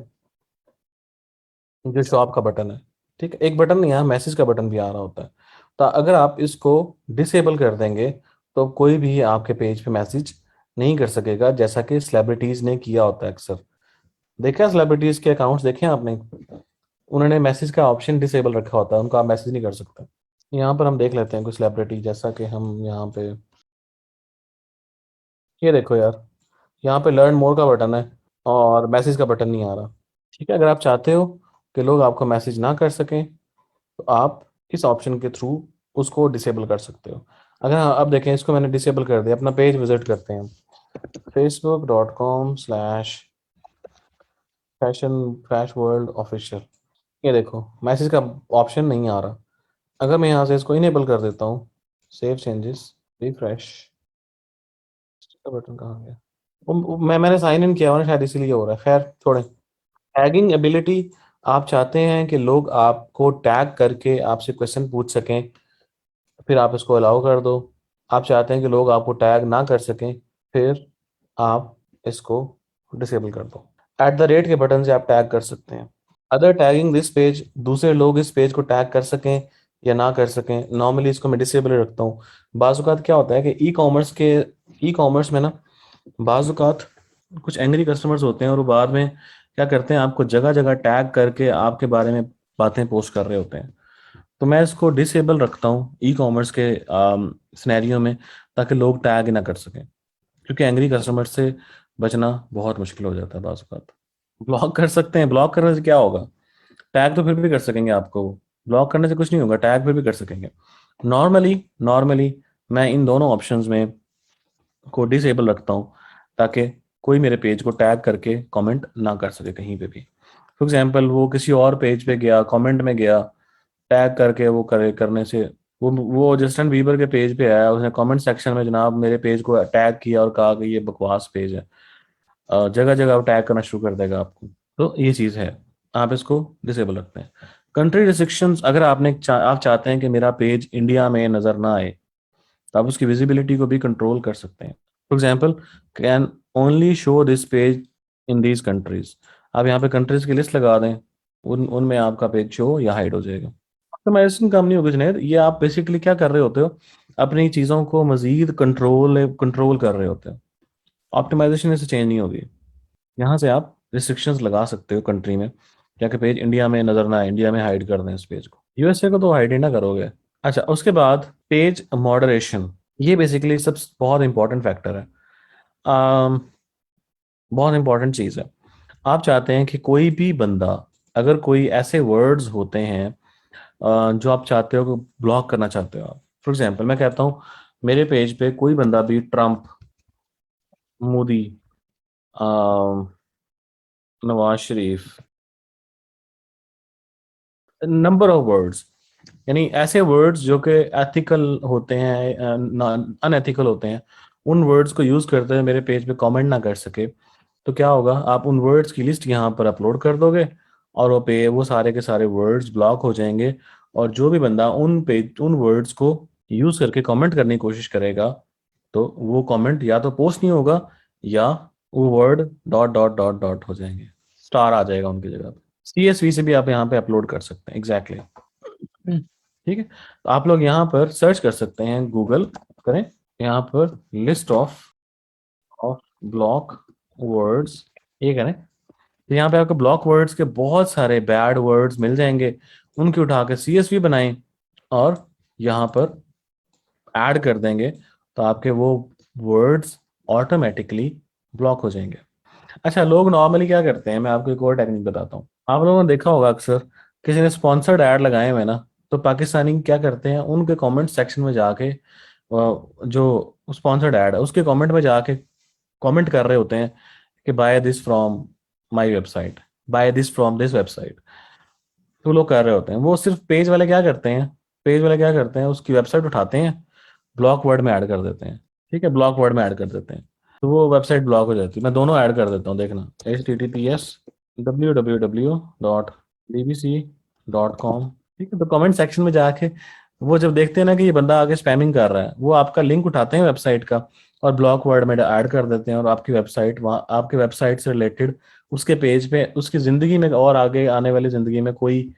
जो शॉप का बटन है, ठीक है। एक बटन नहीं, यहाँ मैसेज का बटन भी आ रहा होता है। तो अगर आप इसको डिसेबल कर देंगे तो कोई भी आपके पेज पे मैसेज नहीं कर सकेगा, जैसा कि सेलिब्रिटीज ने किया होता है अक्सर। देखा है सेलिब्रिटीज के अकाउंट्स देखे हैं आपने, उन्होंने मैसेज का ऑप्शन डिसेबल रखा होता है, उनको आप मैसेज नहीं कर सकते। यहाँ पर हम देख लेते हैं कुछ सेलिब्रिटी, जैसा कि हम यहाँ पे, ये देखो यार, यहाँ पे लर्न मोर का बटन है और मैसेज का बटन नहीं आ रहा, ठीक है। अगर आप चाहते हो कि लोग आपको मैसेज ना कर सकें तो आप इस ऑप्शन के थ्रू उसको डिसेबल कर सकते हो। अगर हाँ, अब देखें इसको मैंने डिसेबल कर दिया, अपना पेज विजिट करते हैं, facebook.com/फैशन फ्लैश वर्ल्ड ऑफिशियल। ये देखो मैसेज का ऑप्शन नहीं आ रहा। अगर मैं यहाँ से इसको इनेबल कर देता हूँ, सेव चेंजेस, रिफ्रेश, का बटन कहाँ गया? मैंने साइन इन किया हुआ ना, शायद इसीलिए हो रहा है। खैर छोड़ें। टैगिंग एबिलिटी, आप चाहते हैं कि लोग आपको टैग करके आपसे क्वेश्चन पूछ सकें, फिर आप इसको अलाउ कर दो। आप चाहते हैं कि लोग आपको टैग ना कर सकें, फिर आप इसको डिसेबल कर दो। एट द रेट के बटन से आप टैग कर सकते हैं। अदर टैगिंग दिस पेज, दूसरे लोग इस पेज को टैग कर सकें या ना कर सकें, नॉर्मली इसको मैं डिसेबल रखता हूँ। बाज़ औक़ात क्या होता है कि ई कॉमर्स में ना, बाज़ औक़ात कुछ एंग्री कस्टमर्स होते हैं और वो बाद में क्या करते हैं, आपको जगह जगह टैग करके आपके बारे में बातें पोस्ट कर रहे होते हैं। तो मैं इसको डिसेबल रखता हूँ ई कॉमर्स के सिनेरियो में, ताकि लोग टैग ही ना कर सकें, क्योंकि एंग्री कस्टमर से बचना बहुत मुश्किल हो जाता है बाज़ औक़ात। ब्लॉक कर सकते हैं, ब्लॉक करने से क्या होगा, टैग तो फिर भी कर सकेंगे आपको, ब्लॉक करने से कुछ नहीं होगा, टैग फिर भी कर सकेंगे। नॉर्मली नॉर्मली मैं इन दोनों ऑप्शंस में को डिसेबल रखता हूँ ताकि कोई मेरे पेज को टैग करके कमेंट ना कर सके कहीं पे भी। फॉर एग्जांपल वो किसी और पेज पे गया, कमेंट में गया, टैग करके वो करे करने से, वो जस्टिन बीबर के पेज पे आया, उसने कमेंट सेक्शन में जनाब मेरे पेज को टैग किया और कहा कि ये बकवास पेज है, जगह जगह टैग करना शुरू कर देगा आपको। तो ये चीज़ है, आप इसको डिसेबल रखते हैं। कंट्री रिस्ट्रिक्शंस, अगर आप चाहते हैं कि मेरा पेज इंडिया में नज़र ना आए तो आप उसकी विजिबिलिटी को भी कंट्रोल कर सकते हैं। For example, can only show this page in these countries. आप यहाँ पे कंट्रीज की लिस्ट लगा दें, उनमें आपका पेज शो या हाइड हो जाएगा। ऑप्टिमाइजेशन काम नहीं होगा जुनैद, ये आप बेसिकली क्या कर रहे होते हो, अपनी चीज़ों को मजीद कंट्रोल कंट्रोल कर रहे होते हो। ऑप्टिमाइजेशन इससे चेंज नहीं होगी। यहाँ से आप रिस्ट्रिक्शंस लगा सकते हो कंट्री में, जाके पेज इंडिया में नजर ना आए, इंडिया में हाइड कर दें इस पेज को। यूएसए को तो हाइड ही ना करोगे। अच्छा, उसके बाद पेज मॉडरेशन, ये बेसिकली सब बहुत इंपॉर्टेंट फैक्टर है। अम, बहुत इंपॉर्टेंट चीज़ है। आप चाहते हैं कि कोई भी बंदा, अगर कोई ऐसे वर्ड्स होते हैं जो आप चाहते हो कि ब्लॉक करना चाहते हो आप, फॉर एग्जांपल मैं कहता हूँ मेरे पेज पे कोई बंदा भी Trump, Modi, um, Nawaz Sharif, number of words, यानी ऐसे वर्ड्स जो कि एथिकल होते हैं, अनएथिकल होते हैं, उन वर्ड्स को यूज़ करते हुए मेरे पेज पे कमेंट ना कर सके, तो क्या होगा, आप उन वर्ड्स की लिस्ट यहाँ पर अपलोड कर दोगे और वो सारे के सारे वर्ड्स ब्लॉक हो जाएंगे। और जो भी बंदा उन वर्ड्स को यूज़ करके कमेंट करने की कोशिश करेगा, तो वो कमेंट या तो पोस्ट नहीं होगा, या वो word dot dot dot dot हो जाएंगे, स्टार आ जाएगा उनकी जगह पे। CSV से भी आप यहाँ पे अपलोड कर सकते हैं, एग्जैक्टली। ठीक है, तो आप लोग यहाँ पर सर्च कर सकते हैं, गूगल करें, यहाँ पर list of of block words, ये करें, तो यहाँ पे आपको ब्लॉक वर्ड्स के बहुत सारे बैड वर्ड्स मिल जाएंगे, उनकी उठा के CSV बनाएं और यहाँ पर ऐड कर देंगे, तो आपके वो वर्ड्स ऑटोमेटिकली ब्लॉक हो जाएंगे। अच्छा, लोग नॉर्मली क्या करते हैं, मैं आपको एक और टेक्निक बताता हूँ। आप लोगों ने देखा होगा अक्सर किसी ने स्पॉन्सर्ड ऐड लगाए हुए ना, तो पाकिस्तानी क्या करते हैं, उनके कमेंट सेक्शन में जाके जो स्पॉन्सर्ड ऐड है उसके कमेंट में जाके कमेंट कर रहे होते हैं कि buy this from my website, buy this from this website. तो लोग कर रहे होते हैं, वो सिर्फ पेज वाले क्या करते हैं, पेज वाले क्या करते हैं, उसकी वेबसाइट उठाते हैं, ब्लॉक वर्ड में ऐड कर देते हैं। ठीक है, ब्लॉक वर्ड में ऐड कर देते हैं, तो वो वेबसाइट ब्लॉक हो जाती है। मैं दोनों ऐड कर देता हूँ, देखना, https://www.bbc.com। ठीक है, तो कमेंट सेक्शन में जाके वो जब देखते हैं ना कि ये बंदा आगे स्पैमिंग कर रहा है, वो आपका लिंक उठाते हैं वेबसाइट का और ब्लॉक वर्ड में ऐड कर देते हैं, और आपकी वेबसाइट, वहाँ आपके वेबसाइट से रिलेटेड उसके पेज पे, उसकी ज़िंदगी में और आगे आने वाली ज़िंदगी में कोई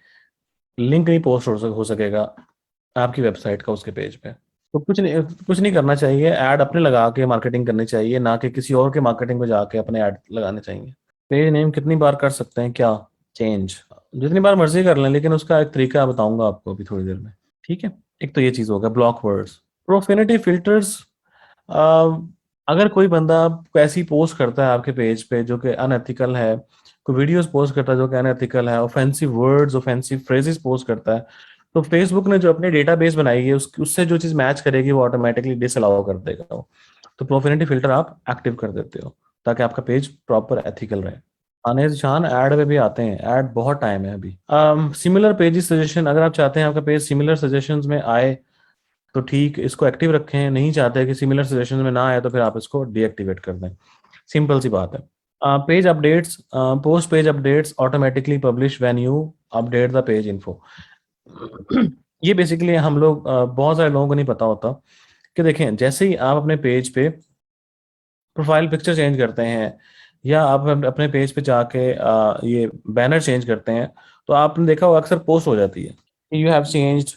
लिंक नहीं पोस्ट हो सकेगा आपकी वेबसाइट का उसके पेज पे। तो कुछ नहीं करना चाहिए, ऐड अपने लगा के मार्केटिंग करनी चाहिए, ना कि किसी और के मार्केटिंग में जाके अपने ऐड लगाने चाहिए। पेज नेम कितनी बार कर सकते हैं क्या चेंज, जितनी बार मर्जी कर लें, लेकिन उसका एक तरीका बताऊंगा आपको अभी थोड़ी देर में। ठीक है, एक तो ये चीज़ होगा ब्लॉक वर्ड्स। प्रोफेनिटी फिल्टर्स, अगर कोई बंदा ऐसी पोस्ट करता है आपके पेज पे जो कि अनएथिकल है, कोई वीडियोस पोस्ट करता है जो कि अनएथिकल है, offensive words, offensive phrases post करता है, तो फेसबुक ने जो अपनी डेटाबेस बनाई है उससे जो चीज़ मैच करेगी वो ऑटोमेटिकली डिसअलाउ कर देगा वो। तो प्रोफेनिटी फिल्टर आप एक्टिव कर देते हो ताकि आपका पेज प्रॉपर एथिकल रहे। आने शान ऐड पे भी आते हैं, ऐड बहुत टाइम है अभी। सिमिलर पेजेस सजेशन, अगर आप चाहते हैं आपका पेज सिमिलर सजेशंस में आए तो ठीक, इसको एक्टिव रखें, नहीं चाहते कि सिमिलर सजेशन में ना आए तो फिर आप इसको डीएक्टिवेट कर दें। सिंपल सी बात है। Page updates, post page updates automatically publish when you update the page info. ये बेसिकली हम लोग, बहुत सारे लोगों को नहीं पता होता कि देखें, जैसे ही आप अपने पेज पे प्रोफाइल पिक्चर चेंज करते हैं या आप अपने पेज पे जाके ये बैनर चेंज करते हैं, तो आपने देखा होगा अक्सर पोस्ट हो जाती है, you have changed,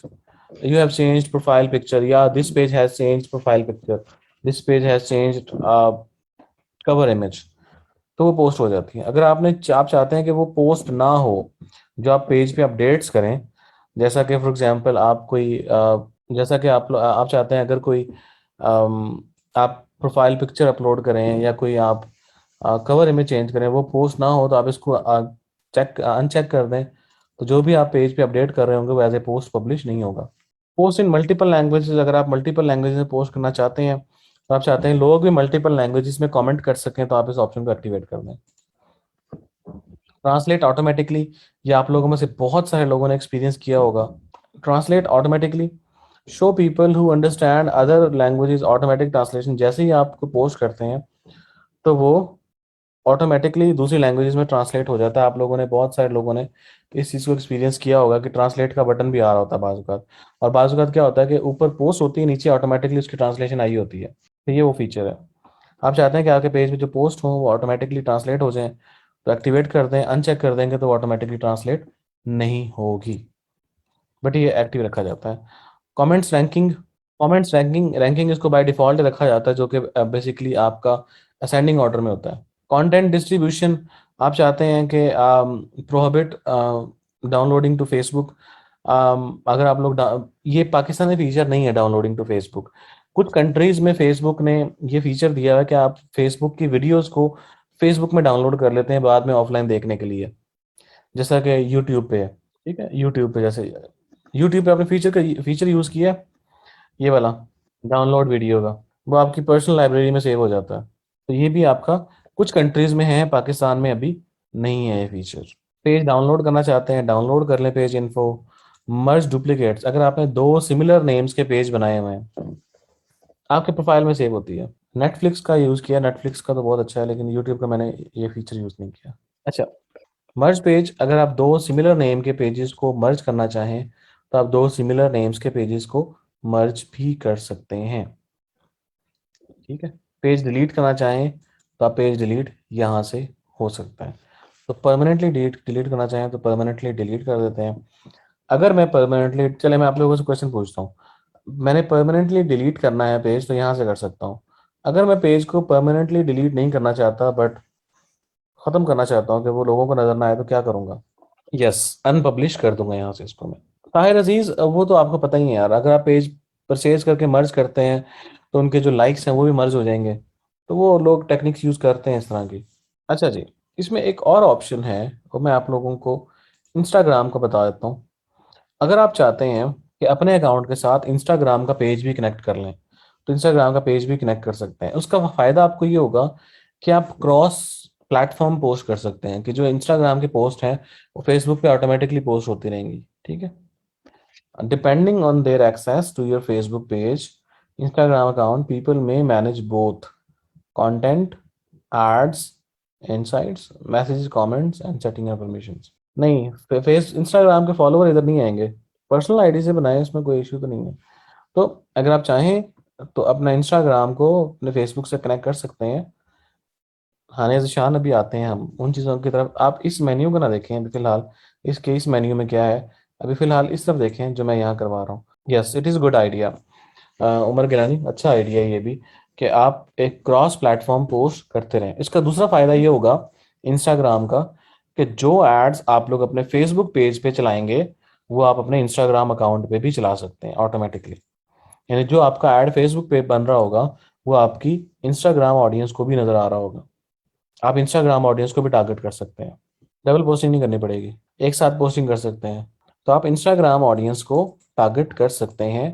you have changed profile picture, yeah, this page has changed profile picture, this page has changed cover image। तो वो पोस्ट हो जाती है। अगर आप चाहते हैं कि वो पोस्ट ना हो, जो आप पेज पे अपडेट्स करें, जैसा कि फॉर एग्जांपल आप कोई जैसा कि आप चाहते हैं अगर कोई आप प्रोफाइल पिक्चर अपलोड करें या कोई आप कवर इमेज चेंज करें, वो पोस्ट ना हो, तो आप इसको चेक अनचेक कर दें, तो जो भी आप पेज पे अपडेट कर रहे होंगे वो एज ए पोस्ट पब्लिश नहीं होगा। पोस्ट इन मल्टीपल लैंग्वेजेस, अगर आप मल्टीपल लैंग्वेजेस में पोस्ट करना चाहते हैं तो आप चाहते हैं लोग भी मल्टीपल लैंग्वेजेस में कमेंट कर सकें, तो आप इस ऑप्शन को एक्टिवेट कर दें। ट्रांसलेट ऑटोमेटिकली, ये आप लोगों में से बहुत सारे लोगों ने एक्सपीरियंस किया होगा। Translate automatically show people who understand other languages automatic translation, जैसे ही आपको पोस्ट करते हैं तो वो ऑटोमेटिकली दूसरी लैंग्वेजेस में ट्रांसलेट हो जाता है। आप लोगों ने, बहुत सारे लोगों ने इस चीज़ को एक्सपीरियंस किया होगा कि ट्रांसलेट का बटन भी आ रहा होता है बाज़-औक़ात, और बाज़-औक़ात क्या होता है कि ऊपर पोस्ट होती है, नीचे ऑटोमेटिकली उसकी ट्रांसलेशन आई होती है। तो ये वो फीचर है। आप चाहते हैं कि आपके पेज पे जो पोस्ट हों वो ऑटोमेटिकली ट्रांसलेट हो जाएं, तो एक्टिवेट कर दें। अनचेक कर देंगे तो ऑटोमेटिकली ट्रांसलेट नहीं होगी, बट ये एक्टिव रखा जाता है। कमेंट्स रैंकिंग, कमेंट्स रैंकिंग इसको बाय डिफ़ॉल्ट रखा जाता है, जो कि बेसिकली आपका असेंडिंग ऑर्डर में होता है। कंटेंट डिस्ट्रीब्यूशन, आप चाहते हैं कि प्रोहिबिट डाउनलोडिंग टू फेसबुक। अगर आप लोग ये पाकिस्तानी फीचर नहीं है डाउनलोडिंग टू फेसबुक। कुछ कंट्रीज में फेसबुक ने ये फीचर दिया है कि आप फेसबुक की वीडियोस को फेसबुक में डाउनलोड कर लेते हैं बाद में ऑफलाइन देखने के लिए, जैसा कि यूट्यूब पे है। ठीक है, यूट्यूब पे जैसे यूट्यूब पे आपने फीचर यूज़ किया है, ये वाला डाउनलोड वीडियो का, वो आपकी पर्सनल लाइब्रेरी में सेव हो जाता है। तो ये भी आपका कुछ कंट्रीज में है, पाकिस्तान में अभी नहीं है ये फीचर। पेज डाउनलोड करना चाहते हैं, डाउनलोड कर लें पेज इन्फो। मर्ज डुप्लीकेट्स, अगर आपने दो सिमिलर नेम्स के पेज बनाए हुए हैं आपके प्रोफाइल में सेव होती है। नेटफ्लिक्स का यूज़ किया, नेटफ्लिक्स का तो बहुत अच्छा है, लेकिन यूट्यूब का मैंने ये फीचर यूज़ नहीं किया। अच्छा, मर्ज पेज, अगर आप दो सिमिलर नेम के पेजेस को मर्ज करना चाहें तो आप दो सिमिलर नेम्स के पेजेस को मर्ज भी कर सकते हैं। ठीक है, पेज डिलीट करना चाहें तो आप पेज डिलीट यहाँ से हो सकता है। तो परमानेंटली डिलीट करना चाहें तो परमानेंटली डिलीट कर देते हैं। अगर मैं परमानेंटली, चले मैं आप लोगों से क्वेश्चन पूछता हूँ, मैंने परमानेंटली डिलीट करना है पेज तो यहाँ से कर सकता हूँ। अगर मैं पेज को परमानेंटली डिलीट नहीं करना चाहता बट ख़त्म करना चाहता हूँ कि वो लोगों को नज़र ना आए, तो क्या करूँगा? यस, अनपब्लिश कर दूंगा यहाँ से इसको मैं। ताहिर अजीज, वो तो आपको पता ही है यार, अगर आप पेज परचेज करके मर्ज करते हैं तो उनके जो लाइक्स हैं वो भी मर्ज हो जाएंगे। तो वो लोग टेक्निक्स यूज़ करते हैं इस तरह की। अच्छा जी, इसमें एक और ऑप्शन है, वो मैं आप लोगों को इंस्टाग्राम को बता देता हूँ। अगर आप चाहते हैं कि अपने अकाउंट के साथ इंस्टाग्राम का पेज भी कनेक्ट कर लें, तो इंस्टाग्राम का पेज भी कनेक्ट कर सकते हैं। उसका फ़ायदा आपको ये होगा कि आप क्रॉस प्लेटफॉर्म पोस्ट कर सकते हैं, कि जो इंस्टाग्राम के पोस्ट हैं वो फेसबुक पे ऑटोमेटिकली पोस्ट होती रहेंगी। ठीक है, depending on their access to your Facebook page Instagram account, people may manage both content, ads, insights, messages, comments and setting permissions. नहीं, फेस इंस्टाग्राम के फॉलोवर इधर नहीं आएंगे, पर्सनल आईडी से बनाए, इसमें कोई इशू तो नहीं है। तो अगर आप चाहें तो अपना इंस्टाग्राम को अपने फेसबुक से कनेक्ट कर सकते हैं। हानिया ज़िशान अभी आते हैं हम उन चीज़ों की तरफ। आप इस मेन्यू को ना देखें अभी फ़िलहाल, इस मेन्यू में क्या है, अभी फ़िलहाल इस तरफ देखें जो मैं यहाँ करवा रहा हूँ। Yes, it is good idea Umar Gilani, अच्छा आइडिया है ये भी, कि आप एक क्रॉस प्लेटफॉर्म पोस्ट करते रहें। इसका दूसरा फ़ायदा ये होगा इंस्टाग्राम का, कि जो एड्स आप लोग अपने फेसबुक पेज पे चलाएंगे वो आप अपने इंस्टाग्राम अकाउंट पे भी चला सकते हैं ऑटोमेटिकली। यानी जो आपका एड फेसबुक पे बन रहा होगा वो आपकी इंस्टाग्राम ऑडियंस को भी नज़र आ रहा होगा। आप इंस्टाग्राम ऑडियंस को भी टारगेट कर सकते हैं, डबल पोस्टिंग नहीं करनी पड़ेगी, एक साथ पोस्टिंग कर सकते हैं। तो आप इंस्टाग्राम ऑडियंस को टारगेट कर सकते हैं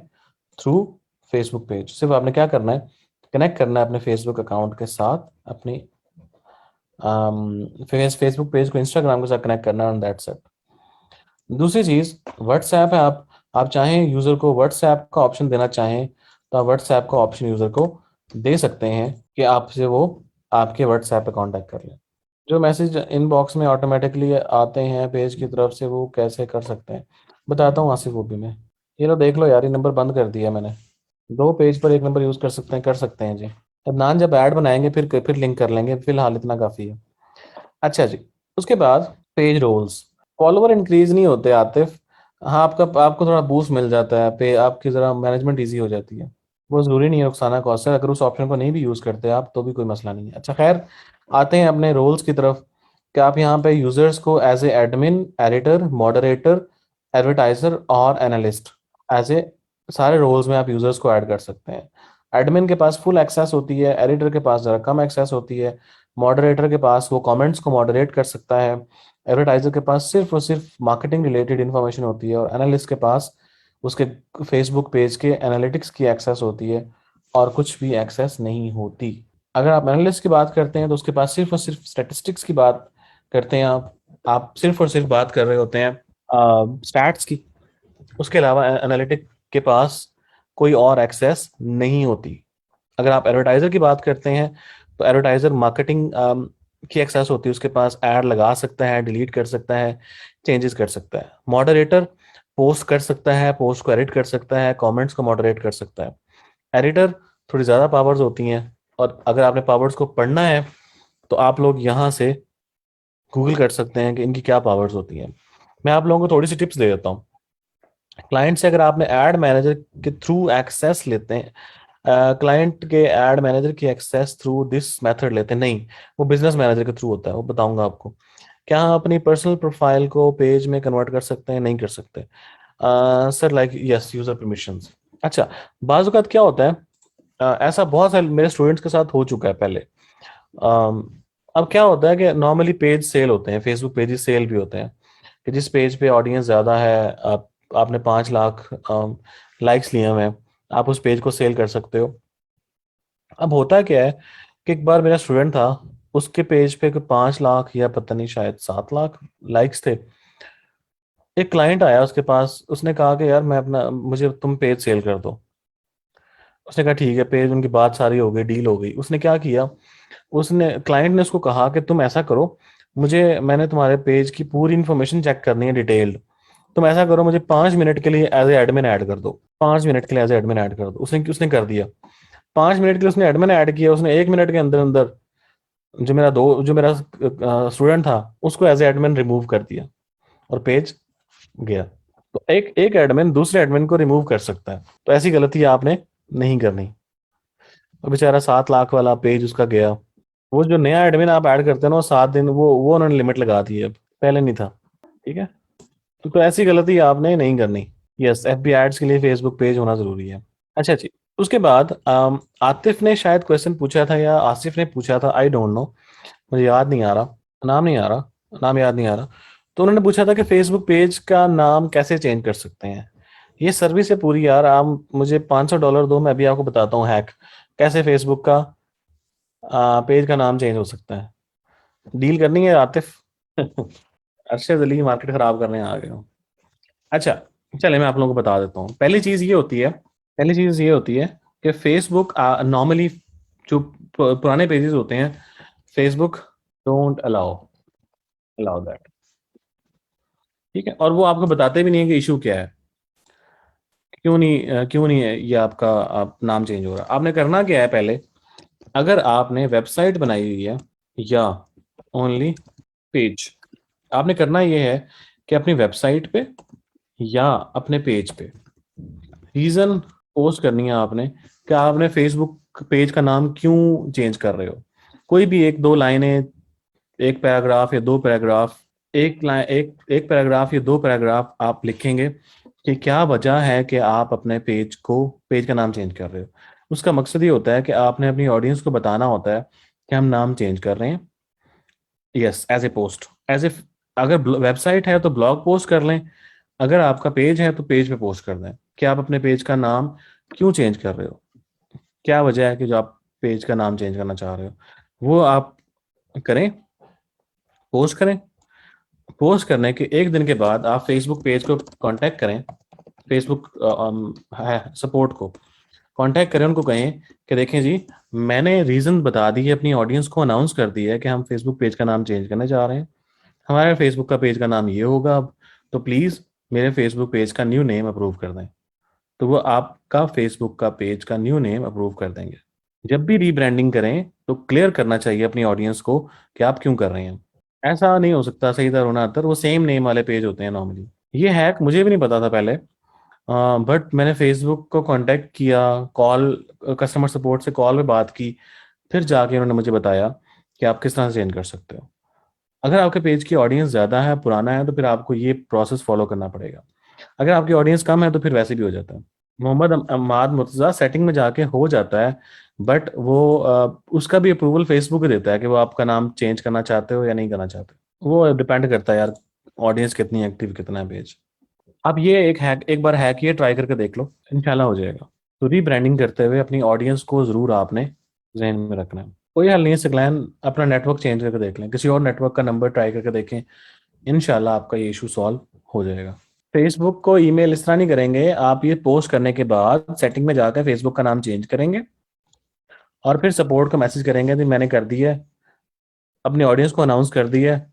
थ्रू फेसबुक पेज। सिर्फ आपने क्या करना है, कनेक्ट करना है अपने फेसबुक अकाउंट के साथ, अपनी फेसबुक पेज को इंस्टाग्राम के साथ कनेक्ट करना है, दैट्स इट। दूसरी चीज़ व्हाट्सएप है। आप चाहें यूज़र को व्हाट्सएप का ऑप्शन देना चाहें तो आप व्हाट्सएप का ऑप्शन यूज़र को दे सकते हैं कि आपसे वो आपके व्हाट्सएप पे कांटेक्ट कर लें। जो मैसेज इनबॉक्स में ऑटोमेटिकली आते हैं पेज की तरफ से, वो कैसे कर सकते हैं बताता हूँ आसिफ, वो भी मैं। ये लो देख लो यार, ये नंबर बंद कर दिया मैंने। दो पेज पर एक नंबर यूज़ कर सकते हैं जी। अदनान जब ऐड बनाएंगे फिर लिंक कर लेंगे, फिलहाल इतना काफ़ी है। अच्छा जी, उसके बाद पेज रोल्स, फॉलोवर इंक्रीज नहीं होते आतिफ। हाँ, आपको थोड़ा बूस्ट मिल जाता है, पे आपकी ज़रा मैनेजमेंट ईजी हो जाती है। वो ज़रूरी नहीं है रुखसाना कौसर, अगर उस ऑप्शन को नहीं भी यूज़ करते आप तो भी कोई मसला नहीं है। अच्छा खैर, आते हैं अपने रोल्स की तरफ, कि आप यहाँ पे यूज़र्स को as a admin, editor, moderator, advertiser और एनालिस्ट, एज ए सारे रोल्स में आप यूज़र्स को ऐड कर सकते हैं। एडमिन के पास फुल एक्सेस होती है, एडिटर के पास ज़रा कम एक्सेस होती है, मॉडरेटर के पास वो कमेंट्स को मॉडरेट कर सकता है, एडवर्टाइजर के पास सिर्फ और सिर्फ मार्केटिंग रिलेटेड इन्फॉर्मेशन होती है, और एनालिस्ट के पास उसके फेसबुक पेज के एनालिटिक्स की एक्सेस होती है और कुछ भी एक्सेस नहीं होती। अगर आप एनालिस्ट की बात करते हैं तो उसके पास सिर्फ और सिर्फ स्टैटिस्टिक्स की बात करते हैं आप सिर्फ और सिर्फ बात कर रहे होते हैं स्टैट्स की। उसके अलावा एनालिटिक के पास कोई और एक्सेस नहीं होती। अगर आप एडवर्टाइजर की बात करते हैं तो एडवर्टाइजर मार्केटिंग की एक्सेस होती है, उसके पास ऐड लगा सकता है, डिलीट कर सकता है, चेंजेस कर सकता है। मॉडरेटर पोस्ट कर सकता है, पोस्ट को एडिट कर सकता है, कमेंट्स को मॉडरेट कर सकता है। एडिटर थोड़ी ज़्यादा पावर्स होती हैं, और अगर आपने पावर्स को पढ़ना है तो आप लोग यहाँ से गूगल कर सकते हैं कि इनकी क्या पावर्स होती हैं। मैं आप लोगों को थोड़ी सी टिप्स दे देता हूँ। क्लाइंट से अगर आपने एड मैनेजर के थ्रू एक्सेस लेते हैं, क्लाइंट के एड मैनेजर की एक्सेस थ्रू दिस मेथड लेते हैं, नहीं, वो बिजनेस मैनेजर के थ्रू होता है, वो बताऊंगा आपको। क्या हम अपनी पर्सनल प्रोफाइल को पेज में कन्वर्ट कर सकते हैं? नहीं कर सकते sir, like yes, user permissions. अच्छा, बाज़ औक़ात क्या होता है, ऐसा बहुत सारे मेरे स्टूडेंट्स के साथ हो चुका है पहले। अब क्या होता है कि नॉर्मली पेज सेल होते हैं, फेसबुक पेजेस सेल भी होते हैं, कि जिस पेज पे ऑडियंस ज़्यादा है, आपने 5 लाख लाइक्स लिए हुए हैं, आप उस पेज को सेल कर सकते हो। अब होता क्या है कि एक बार मेरा स्टूडेंट था, उसके पेज पे 5 लाख या पता नहीं शायद 7 लाख लाइक्स थे। एक क्लाइंट आया उसके पास, उसने कहा कि यार मैं अपना, मुझे तुम पेज सेल कर दो। उसने कहा ठीक है, पेज, उनकी बात सारी हो गई, डील हो गई। उसने क्या किया, उसने क्लाइंट ने उसको कहा कि तुम ऐसा करो, मैंने तुम्हारे पेज की पूरी इन्फॉर्मेशन चेक करनी है, डिटेल्ड। तुम ऐसा करो, मुझे 5 मिनट के लिए एज ए एडमिन ऐड कर दो, 5 मिनट के लिए एज ए एडमिन ऐड कर दो। उसने उसने कर दिया। 5 मिनट के लिए उसने एडमिन ऐड किया। उसने 1 मिनट के अंदर अंदर जो मेरा स्टूडेंट था, उसको एज ए एडमिन रिमूव कर दिया और पेज गया। तो एक एक एडमिन दूसरे एडमिन को रिमूव कर सकता है, तो ऐसी गलती आपने नहीं करनी। और बेचारा 7 लाख वाला पेज उसका गया। वो जो नया एडमिन आप ऐड करते हैं ना, वो 7 दिन, वो उन्होंने लिमिट लगा दी है, अब पहले नहीं था। ठीक है, तो ऐसी गलती आपने नहीं करनी। यस, एफबी एड्स के लिए फेसबुक पेज होना जरूरी है। अच्छा जी, उसके बाद आतिफ ने शायद क्वेश्चन पूछा था या आसिफ ने पूछा था, आई डोंट नो, मुझे याद नहीं आ रहा, नाम नहीं आ रहा, नाम याद नहीं आ रहा। तो उन्होंने पूछा था कि फेसबुक पेज का नाम कैसे चेंज कर सकते हैं। ये सर्विस है पूरी यार, आप मुझे $500 दो, मैं अभी आपको बताता हूँ हैक, कैसे फेसबुक का पेज का नाम चेंज हो सकता है। डील करनी है आतिफ? अरशद अली मार्केट खराब करने आ गए हो। अच्छा, चले मैं आप लोगों को बता देता हूँ। पहली चीज ये होती है कि फेसबुक नॉर्मली जो पुराने पेजेस होते हैं, Facebook don't allow allow that. ठीक है, और वो आपको बताते भी नहीं है कि इशू क्या है, क्यों नहीं है ये आपका आप नाम चेंज हो रहा है। आपने करना क्या है पहले, अगर आपने वेबसाइट बनाई हुई है या ओनली पेज, आपने करना ये है कि अपनी वेबसाइट पे या अपने पेज पे रीजन पोस्ट करनी है आपने, कि आपने फेसबुक पेज का नाम क्यों चेंज कर रहे हो। कोई भी एक दो लाइनें, एक पैराग्राफ या दो पैराग्राफ, एक लाइन, एक पैराग्राफ या दो पैराग्राफ आप लिखेंगे कि क्या वजह है कि आप अपने पेज का नाम चेंज कर रहे हो। उसका मकसद ये होता है कि आपने अपनी ऑडियंस को बताना होता है कि हम नाम चेंज कर रहे हैं। Yes, as a post, as a, अगर वेबसाइट है तो ब्लॉग पोस्ट कर लें, अगर आपका पेज है तो पेज पे पोस्ट कर दें कि आप अपने पेज का नाम क्यों चेंज कर रहे हो, क्या वजह है कि जो आप पेज का नाम चेंज करना चाह रहे हो, वो आप करें, पोस्ट करें। पोस्ट करने के 1 दिन के बाद आप फेसबुक पेज को कांटेक्ट करें, फेसबुक है सपोर्ट को कांटेक्ट करें, उनको कहें कि देखें जी, मैंने रीज़न बता दी है, अपनी ऑडियंस को अनाउंस कर दिया है कि हम फेसबुक पेज का नाम चेंज करने जा रहे हैं, हमारे फेसबुक का पेज का नाम ये होगा अब, तो प्लीज़ मेरे फेसबुक पेज का न्यू नेम अप्रूव कर दें। तो वो आपका फेसबुक का पेज का न्यू नेम अप्रूव कर देंगे। जब भी रीब्रांडिंग करें तो क्लियर करना चाहिए अपनी ऑडियंस को कि आप क्यों कर रहे हैं। ऐसा नहीं हो सकता सही तरह होना अतर वो सेम नेम वाले पेज होते हैं नॉर्मली। ये हैक मुझे भी नहीं पता था पहले, बट मैंने फेसबुक को कांटेक्ट किया, कॉल, कस्टमर सपोर्ट से कॉल पे बात की, फिर जाके उन्होंने मुझे बताया कि आप किस तरह से चेंज कर सकते हो। अगर आपके पेज की ऑडियंस ज़्यादा है, पुराना है, तो फिर आपको ये प्रोसेस फॉलो करना पड़ेगा। अगर आपकी ऑडियंस कम है तो फिर वैसे भी हो जाता है। मोहम्मद अम्माद मुर्तज़ा सेटिंग में जाके हो जाता है, बट वो उसका भी अप्रूवल फेसबुक ही देता है कि वो आपका नाम चेंज करना चाहते हो या नहीं करना चाहते। वो डिपेंड करता है यार, ऑडियंस कितनी एक्टिव, कितना है पेज। आप ये एक बार हैक ये ट्राई करके देख लो, इंशाल्लाह हो जाएगा। तो रीब्रांडिंग करते हुए अपनी ऑडियंस को जरूर आपने जहन में रखना है। कोई हल नहीं है सकलैन, अपना नेटवर्क चेंज करके देख लें, किसी और नेटवर्क का नंबर ट्राई करके देखें, इंशाल्लाह आपका ये इशू सॉल्व हो जाएगा। फेसबुक को ईमेल इस तरह नहीं करेंगे, आप ये पोस्ट करने के बाद सेटिंग में जाकर फेसबुक का नाम चेंज करेंगे और फिर सपोर्ट का मैसेज करेंगे कि मैंने कर दिया है, अपनी ऑडियंस को अनाउंस कर दिया है,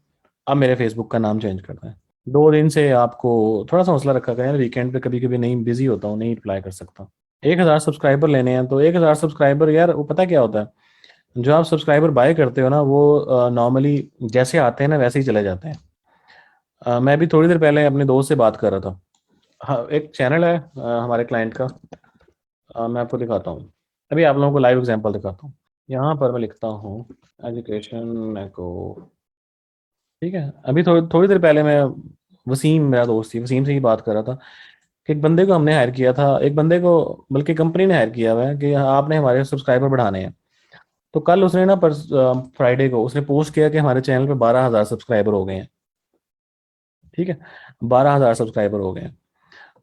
अब मेरे फेसबुक का नाम चेंज करना है। 2 दिन से आपको थोड़ा सा हौसला रखा गया है, वीकेंड पे कभी कभी नहीं बिजी होता हूँ, नहीं रिप्लाई कर सकता। 1,000 सब्सक्राइबर लेने हैं, तो 1,000 सब्सक्राइबर यार वो पता क्या होता है, जो आप सब्सक्राइबर बाय करते हो ना वो नॉर्मली जैसे आते हैं ना वैसे ही चले जाते हैं। मैं भी थोड़ी देर पहले अपने दोस्त से बात कर रहा था। हाँ, एक चैनल है हमारे क्लाइंट का, मैं आपको दिखाता हूँ, अभी आप लोगों को लाइव एग्जांपल दिखाता हूँ। यहाँ पर मैं लिखता हूँ एजुकेशन को, ठीक है। अभी थोड़ी थोड़ी देर पहले मैं, वसीम मेरा दोस्त थी, वसीम से ही बात कर रहा था कि एक बंदे को हमने हायर किया था, एक बंदे को बल्कि कंपनी ने हायर किया हुआ है कि आपने हमारे सब्सक्राइबर बढ़ाने हैं। तो कल उसने ना पर फ्राइडे को उसने पोस्ट किया कि हमारे चैनल पे 12,000 सब्सक्राइबर हो गए हैं, ठीक है, 12,000 सब्सक्राइबर हो गए हैं।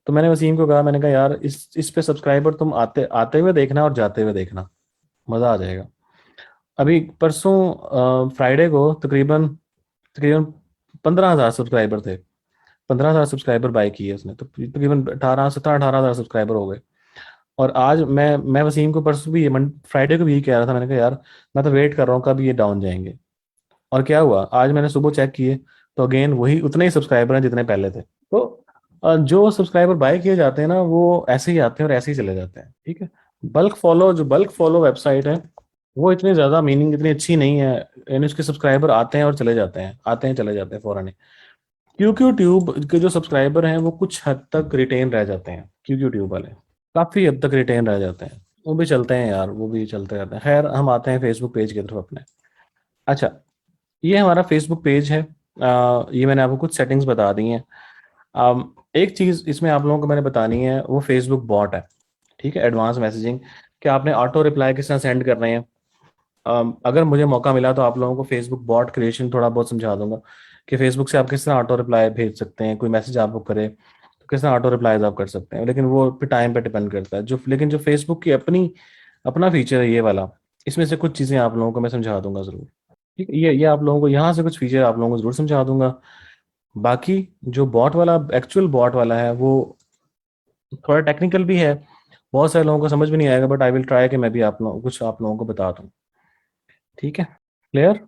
तो मैंने वसीम को कहा, मैंने कहा यार इस पे सब्सक्राइबर तुम आते आते हुए देखना और जाते हुए देखना, मज़ा आ जाएगा। अभी परसों फ्राइडे को तकरीबन तकरीबन 15,000 सब्सक्राइबर थे, 15,000 सब्सक्राइबर बाय किए उसने, तो तकरीबन 18 17 18,000 सब्सक्राइबर हो गए। और आज मैं वसीम को परसों भी फ्राइडे को भी यही कह रहा था, मैंने कहा यार मैं तो वेट कर रहा हूँ कब ये डाउन जाएंगे। और क्या हुआ, आज मैंने सुबह चेक किए तो अगेन वही उतने ही सब्सक्राइबर हैं जितने पहले थे। तो जो सब्सक्राइबर बाय किए जाते हैं ना वो ऐसे ही आते हैं और ऐसे ही चले जाते हैं, ठीक है। बल्क फॉलो वेबसाइट है, वो इतनी ज़्यादा मीनिंग इतनी अच्छी नहीं है, यानी उसके सब्सक्राइबर आते हैं और चले जाते हैं, आते हैं चले जाते हैं फौरन ही। क्यूक्यू ट्यूब के जो सब्सक्राइबर हैं वो कुछ हद तक रिटेन रह जाते हैं, क्यूक्यू ट्यूब वाले काफ़ी हद तक रिटेन रह जाते हैं, वो भी चलते हैं यार, वो भी चलते रहते हैं। खैर हम आते हैं फेसबुक पेज की तरफ अपने। अच्छा, ये हमारा फेसबुक पेज है। ये मैंने आपको कुछ सेटिंग्स बता दी हैं। एक चीज़ इसमें आप लोगों को मैंने बतानी है, वो फेसबुक बॉट है, ठीक है, एडवांस मैसेजिंग, कि आपने ऑटो रिप्लाई किस तरह सेंड करने हैं। अगर मुझे मौका मिला तो आप लोगों को फेसबुक बॉट क्रिएशन थोड़ा बहुत समझा दूंगा कि फेसबुक से आप किस तरह ऑटो रिप्लाई भेज सकते हैं, कोई मैसेज आपको करे तो किस तरह ऑटो रिप्लाईज आप कर सकते हैं, लेकिन वो पे टाइम पे डिपेंड करता है। लेकिन जो फेसबुक की अपना फीचर है ये वाला, इसमें से कुछ चीज़ें आप लोगों को मैं समझा दूंगा ज़रूर, ठीक है। ये आप लोगों को यहाँ से कुछ फीचर आप लोगों को ज़रूर समझा दूंगा। बाकी जो बॉट वाला एक्चुअल बॉट वाला है वो थोड़ा टेक्निकल भी है, बहुत सारे लोगों को समझ भी नहीं आएगा, बट आई विल ट्राई कि मैं भी आप लोगों को बता दूँ, ठीक है। क्लियर?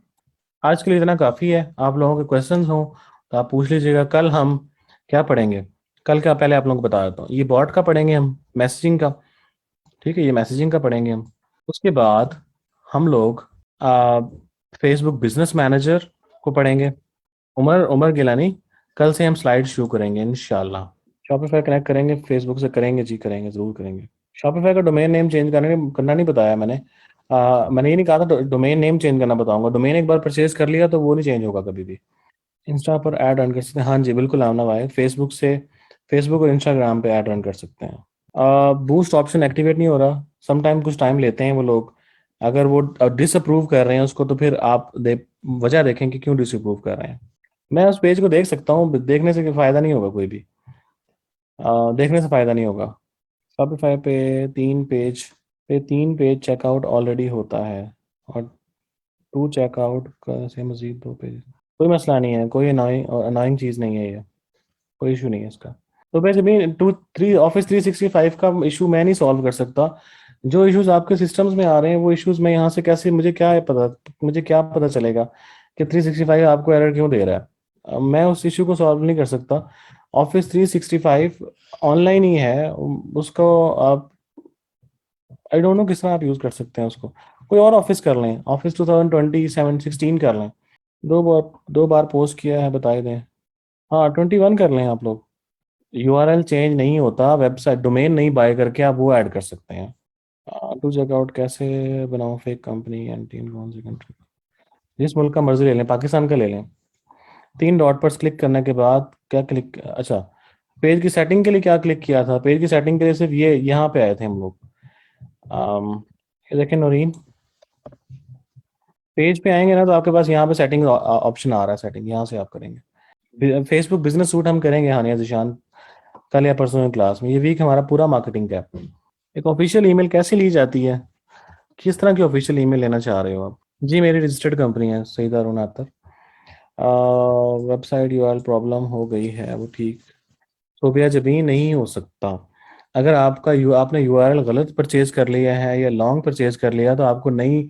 आज के लिए इतना काफ़ी है। आप लोगों के क्वेश्चंस हो तो आप पूछ लीजिएगा। कल हम क्या पढ़ेंगे, कल का पहले आप लोगों को बता देता हूँ, ये बॉट का पढ़ेंगे हम, मैसेजिंग का, ठीक है, ये मैसेजिंग का पढ़ेंगे हम। उसके बाद हम लोग फेसबुक बिजनेस मैनेजर को पढ़ेंगे। उमर उमर गिलानी, कल से हम स्लाइड शुरू करेंगे इंशाल्लाह। शॉपिफाई कनेक्ट करेंगे फेसबुक से, करेंगे जी, करेंगे, ज़रूर करेंगे। शॉपिफाई का डोमेन नेम चेंज करना नहीं बताया मैंने। मैंने ये नहीं कहा था डोमेन नेम चेंज करना बताऊंगा, डोमेन एक बार परचेज कर लिया तो वो नहीं चेंज होगा कभी भी। इंस्टा पर ऐड रन कर सकते हैं, हाँ जी बिल्कुल आमना भाई, फेसबुक और इंस्टाग्राम पे ऐड रन कर सकते हैं। बूस्ट ऑप्शन एक्टिवेट नहीं हो रहा, सम टाइम कुछ टाइम लेते हैं वो लोग। अगर वो डिसअप्रूव कर रहे हैं उसको तो फिर आप वजह देखें कि क्यों डिसअप्रूव कर रहे हैं। मैं उस पेज को देख सकता हूँ, देखने से फ़ायदा नहीं होगा कोई भी, देखने से फ़ायदा नहीं होगा। शॉपिफाई पे 3 पेज चेकआउट ऑलरेडी होता है और 2 चेकआउट का से मजीद 2 पेज, कोई मसला नहीं है, कोई अनाइंग चीज़ नहीं है ये, कोई इशू नहीं है इसका। तो बेसिकली टू थ्री ऑफिस 365 का इशू मैं नहीं सॉल्व कर सकता। जो इश्यूज आपके सिस्टम्स में आ रहे हैं वो इश्यूज मैं यहाँ से कैसे, मुझे क्या पता चलेगा कि 365 आपको एरर क्यों दे रहा है। मैं उस इशू को सॉल्व नहीं कर सकता। ऑफिस 365 ऑनलाइन ही है, उसको आप आई डोंट नो किस तरह आप यूज़ कर सकते हैं उसको। कोई और ऑफिस कर लें, ऑफिस 2027-16 कर लें। 2 बार पोस्ट किया है, बता ही दें। हाँ 21 कर लें आप लोग। यूआरएल चेंज नहीं होता, वेबसाइट डोमेन नहीं बाय करके आप वो ऐड कर सकते हैं। टू चेकआउट कैसे बनाऊं फेक कंपनी एंड टीम कौन सी कंट्री, जिस मुल्क का मर्जी ले लें, पाकिस्तान का ले लें। 3 डॉट पर क्लिक करने के बाद क्या क्लिक, अच्छा, पेज की सेटिंग के लिए क्या क्लिक किया था, पेज की सेटिंग के लिए सिर्फ ये यहाँ पे आए थे हम लोग। ये देखें नौरीन, पेज पे आएंगे ना तो आपके पास यहाँ पे सेटिंग ऑप्शन आ रहा है, सेटिंग यहाँ से आप करेंगे। फेसबुक बिजनेस सूट हम करेंगे हानिया जिशान, कल या परसों की क्लास में। ये वीक हमारा पूरा मार्केटिंग का है। एक ऑफिशियल ईमेल कैसे ली जाती है, किस तरह की ऑफिशियल ईमेल लेना चाह रहे हो आप? जी मेरी रजिस्टर्ड कंपनी है सईद हारून अख्तर। वेबसाइट यूआरएल प्रॉब्लम हो गई है, वो ठीक सोबिया जबी नहीं हो सकता। अगर आपने यूआरएल गलत परचेज कर लिया है या लॉन्ग परचेज कर लिया तो आपको नई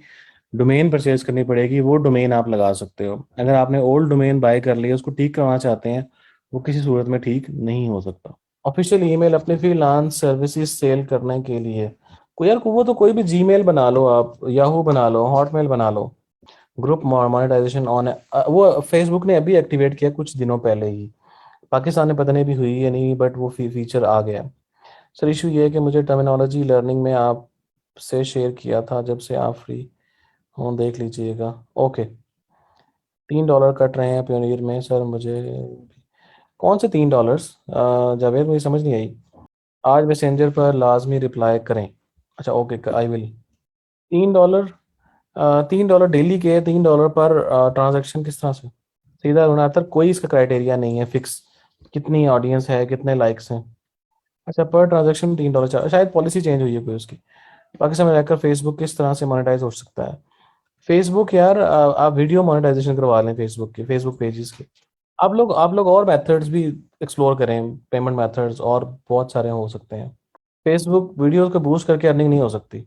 डोमेन परचेज करनी पड़ेगी। वो डोमेन आप लगा सकते हो। अगर आपने ओल्ड डोमेन बाय कर लिया, उसको ठीक करवाना चाहते हैं, वो किसी सूरत में ठीक नहीं हो सकता। ऑफिशियल ईमेल अपने फ्रीलांस सर्विसेज सेल करने के लिए कोई यार वो तो कोई भी जीमेल बना लो, आप याहू बना लो, हॉटमेल बना लो। ग्रुप मोनेटाइजेशन ऑन है, वो फेसबुक ने अभी एक्टिवेट किया कुछ दिनों पहले ही। पाकिस्तान में पता नहीं अभी हुई है नहीं, बट वो फीचर आ गया। सर इशू ये है कि मुझे टर्मिनोलॉजी लर्निंग में आपसे शेयर किया था, जब से आप फ्री हो देख लीजिएगा। ओके, $3 कट रहे हैं प्योनियर में सर मुझे। कौन से $3? जावेद मुझे समझ नहीं आई। आज मैसेंजर पर लाजमी रिप्लाई करें। अच्छा ओके, आई विल। $3, $3 डेली के, $3 पर ट्रांजैक्शन किस तरह से? सीधा रुनातर कोई इसका क्राइटेरिया नहीं है फिक्स, कितनी ऑडियंस है, कितने लाइक्स हैं। अच्छा पर ट्रांजैक्शन $3, शायद पॉलिसी चेंज हुई है कोई उसकी। पाकिस्तान में रहकर फेसबुक किस तरह से मोनेटाइज हो सकता है? फेसबुक यार, आप वीडियो मोनेटाइजेशन करवा लें फेसबुक के, फेसबुक पेजेस के। आप लोग और मेथड्स भी एक्सप्लोर करें, पेमेंट मेथड्स और बहुत सारे हो सकते हैं। फेसबुक वीडियोस को बूस्ट करके अर्निंग नहीं हो सकती।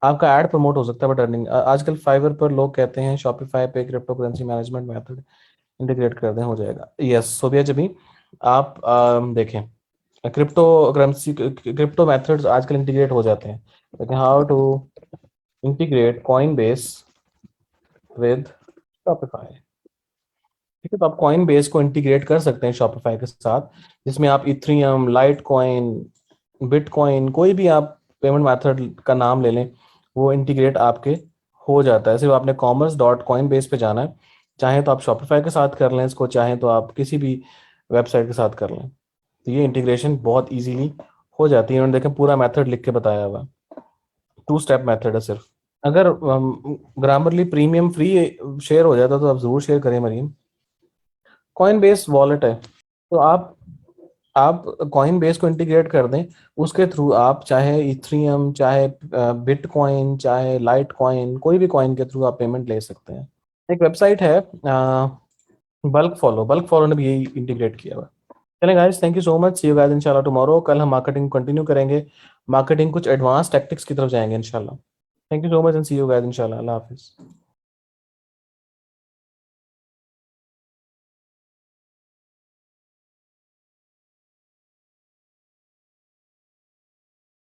आपका ऐड प्रमोट हो सकता है बट अर्निंग, आजकल फाइवर पर लोग कहते हैं शॉपिफाई पे crypto currency management method integrate कर दें हो जाएगा। यस सोबिया जबी, आप देखें क्रिप्टो मेथड्स आजकल इंटीग्रेट हो जाते हैं। लेकिन how to integrate Coinbase with Shopify. ठीक है, तो आप कॉइन बेस को इंटीग्रेट कर सकते हैं शॉपिफाई के साथ, जिसमें आप इथेरियम, लाइट कॉइन, बिटकॉइन, कोई भी आप पेमेंट मेथड का नाम ले लें, वो इंटीग्रेट आपके हो जाता है। सिर्फ आपने commerce.coin बेस पे जाना है। चाहे तो आप शॉपिफाई के साथ कर लें इसको, चाहे तो आप किसी भी वेबसाइट के साथ कर लें। तो ये इंटीग्रेशन बहुत इजीली हो जाती है। उन्होंने देखें पूरा मेथड लिख के बताया हुआ है, 2 स्टेप मेथड है सिर्फ। अगर ग्रामरली प्रीमियम फ्री शेयर हो जाता तो आप जरूर शेयर करें मरीम। कॉइन बेस वॉलेट है, तो आप कॉइन बेस को इंटीग्रेट कर दें। उसके थ्रू आप चाहे इथेरियम, चाहे बिटकॉइन, चाहे लाइट कॉइन, कोई भी कॉइन के थ्रू आप पेमेंट ले सकते हैं। एक वेबसाइट है बल्क फॉलो ने भी यही इंटीग्रेट किया हुआ है। चलें guys, thank you so much, see you guys इंशाल्लाह टुमारो। कल हम मार्केटिंग कंटिन्यू करेंगे, मार्केटिंग कुछ एडवांस टैक्टिक्स की तरफ जाएंगे इंशाल्लाह। Thank you so much and see you guys इंशाल्लाह। अल्लाह हाफिज़।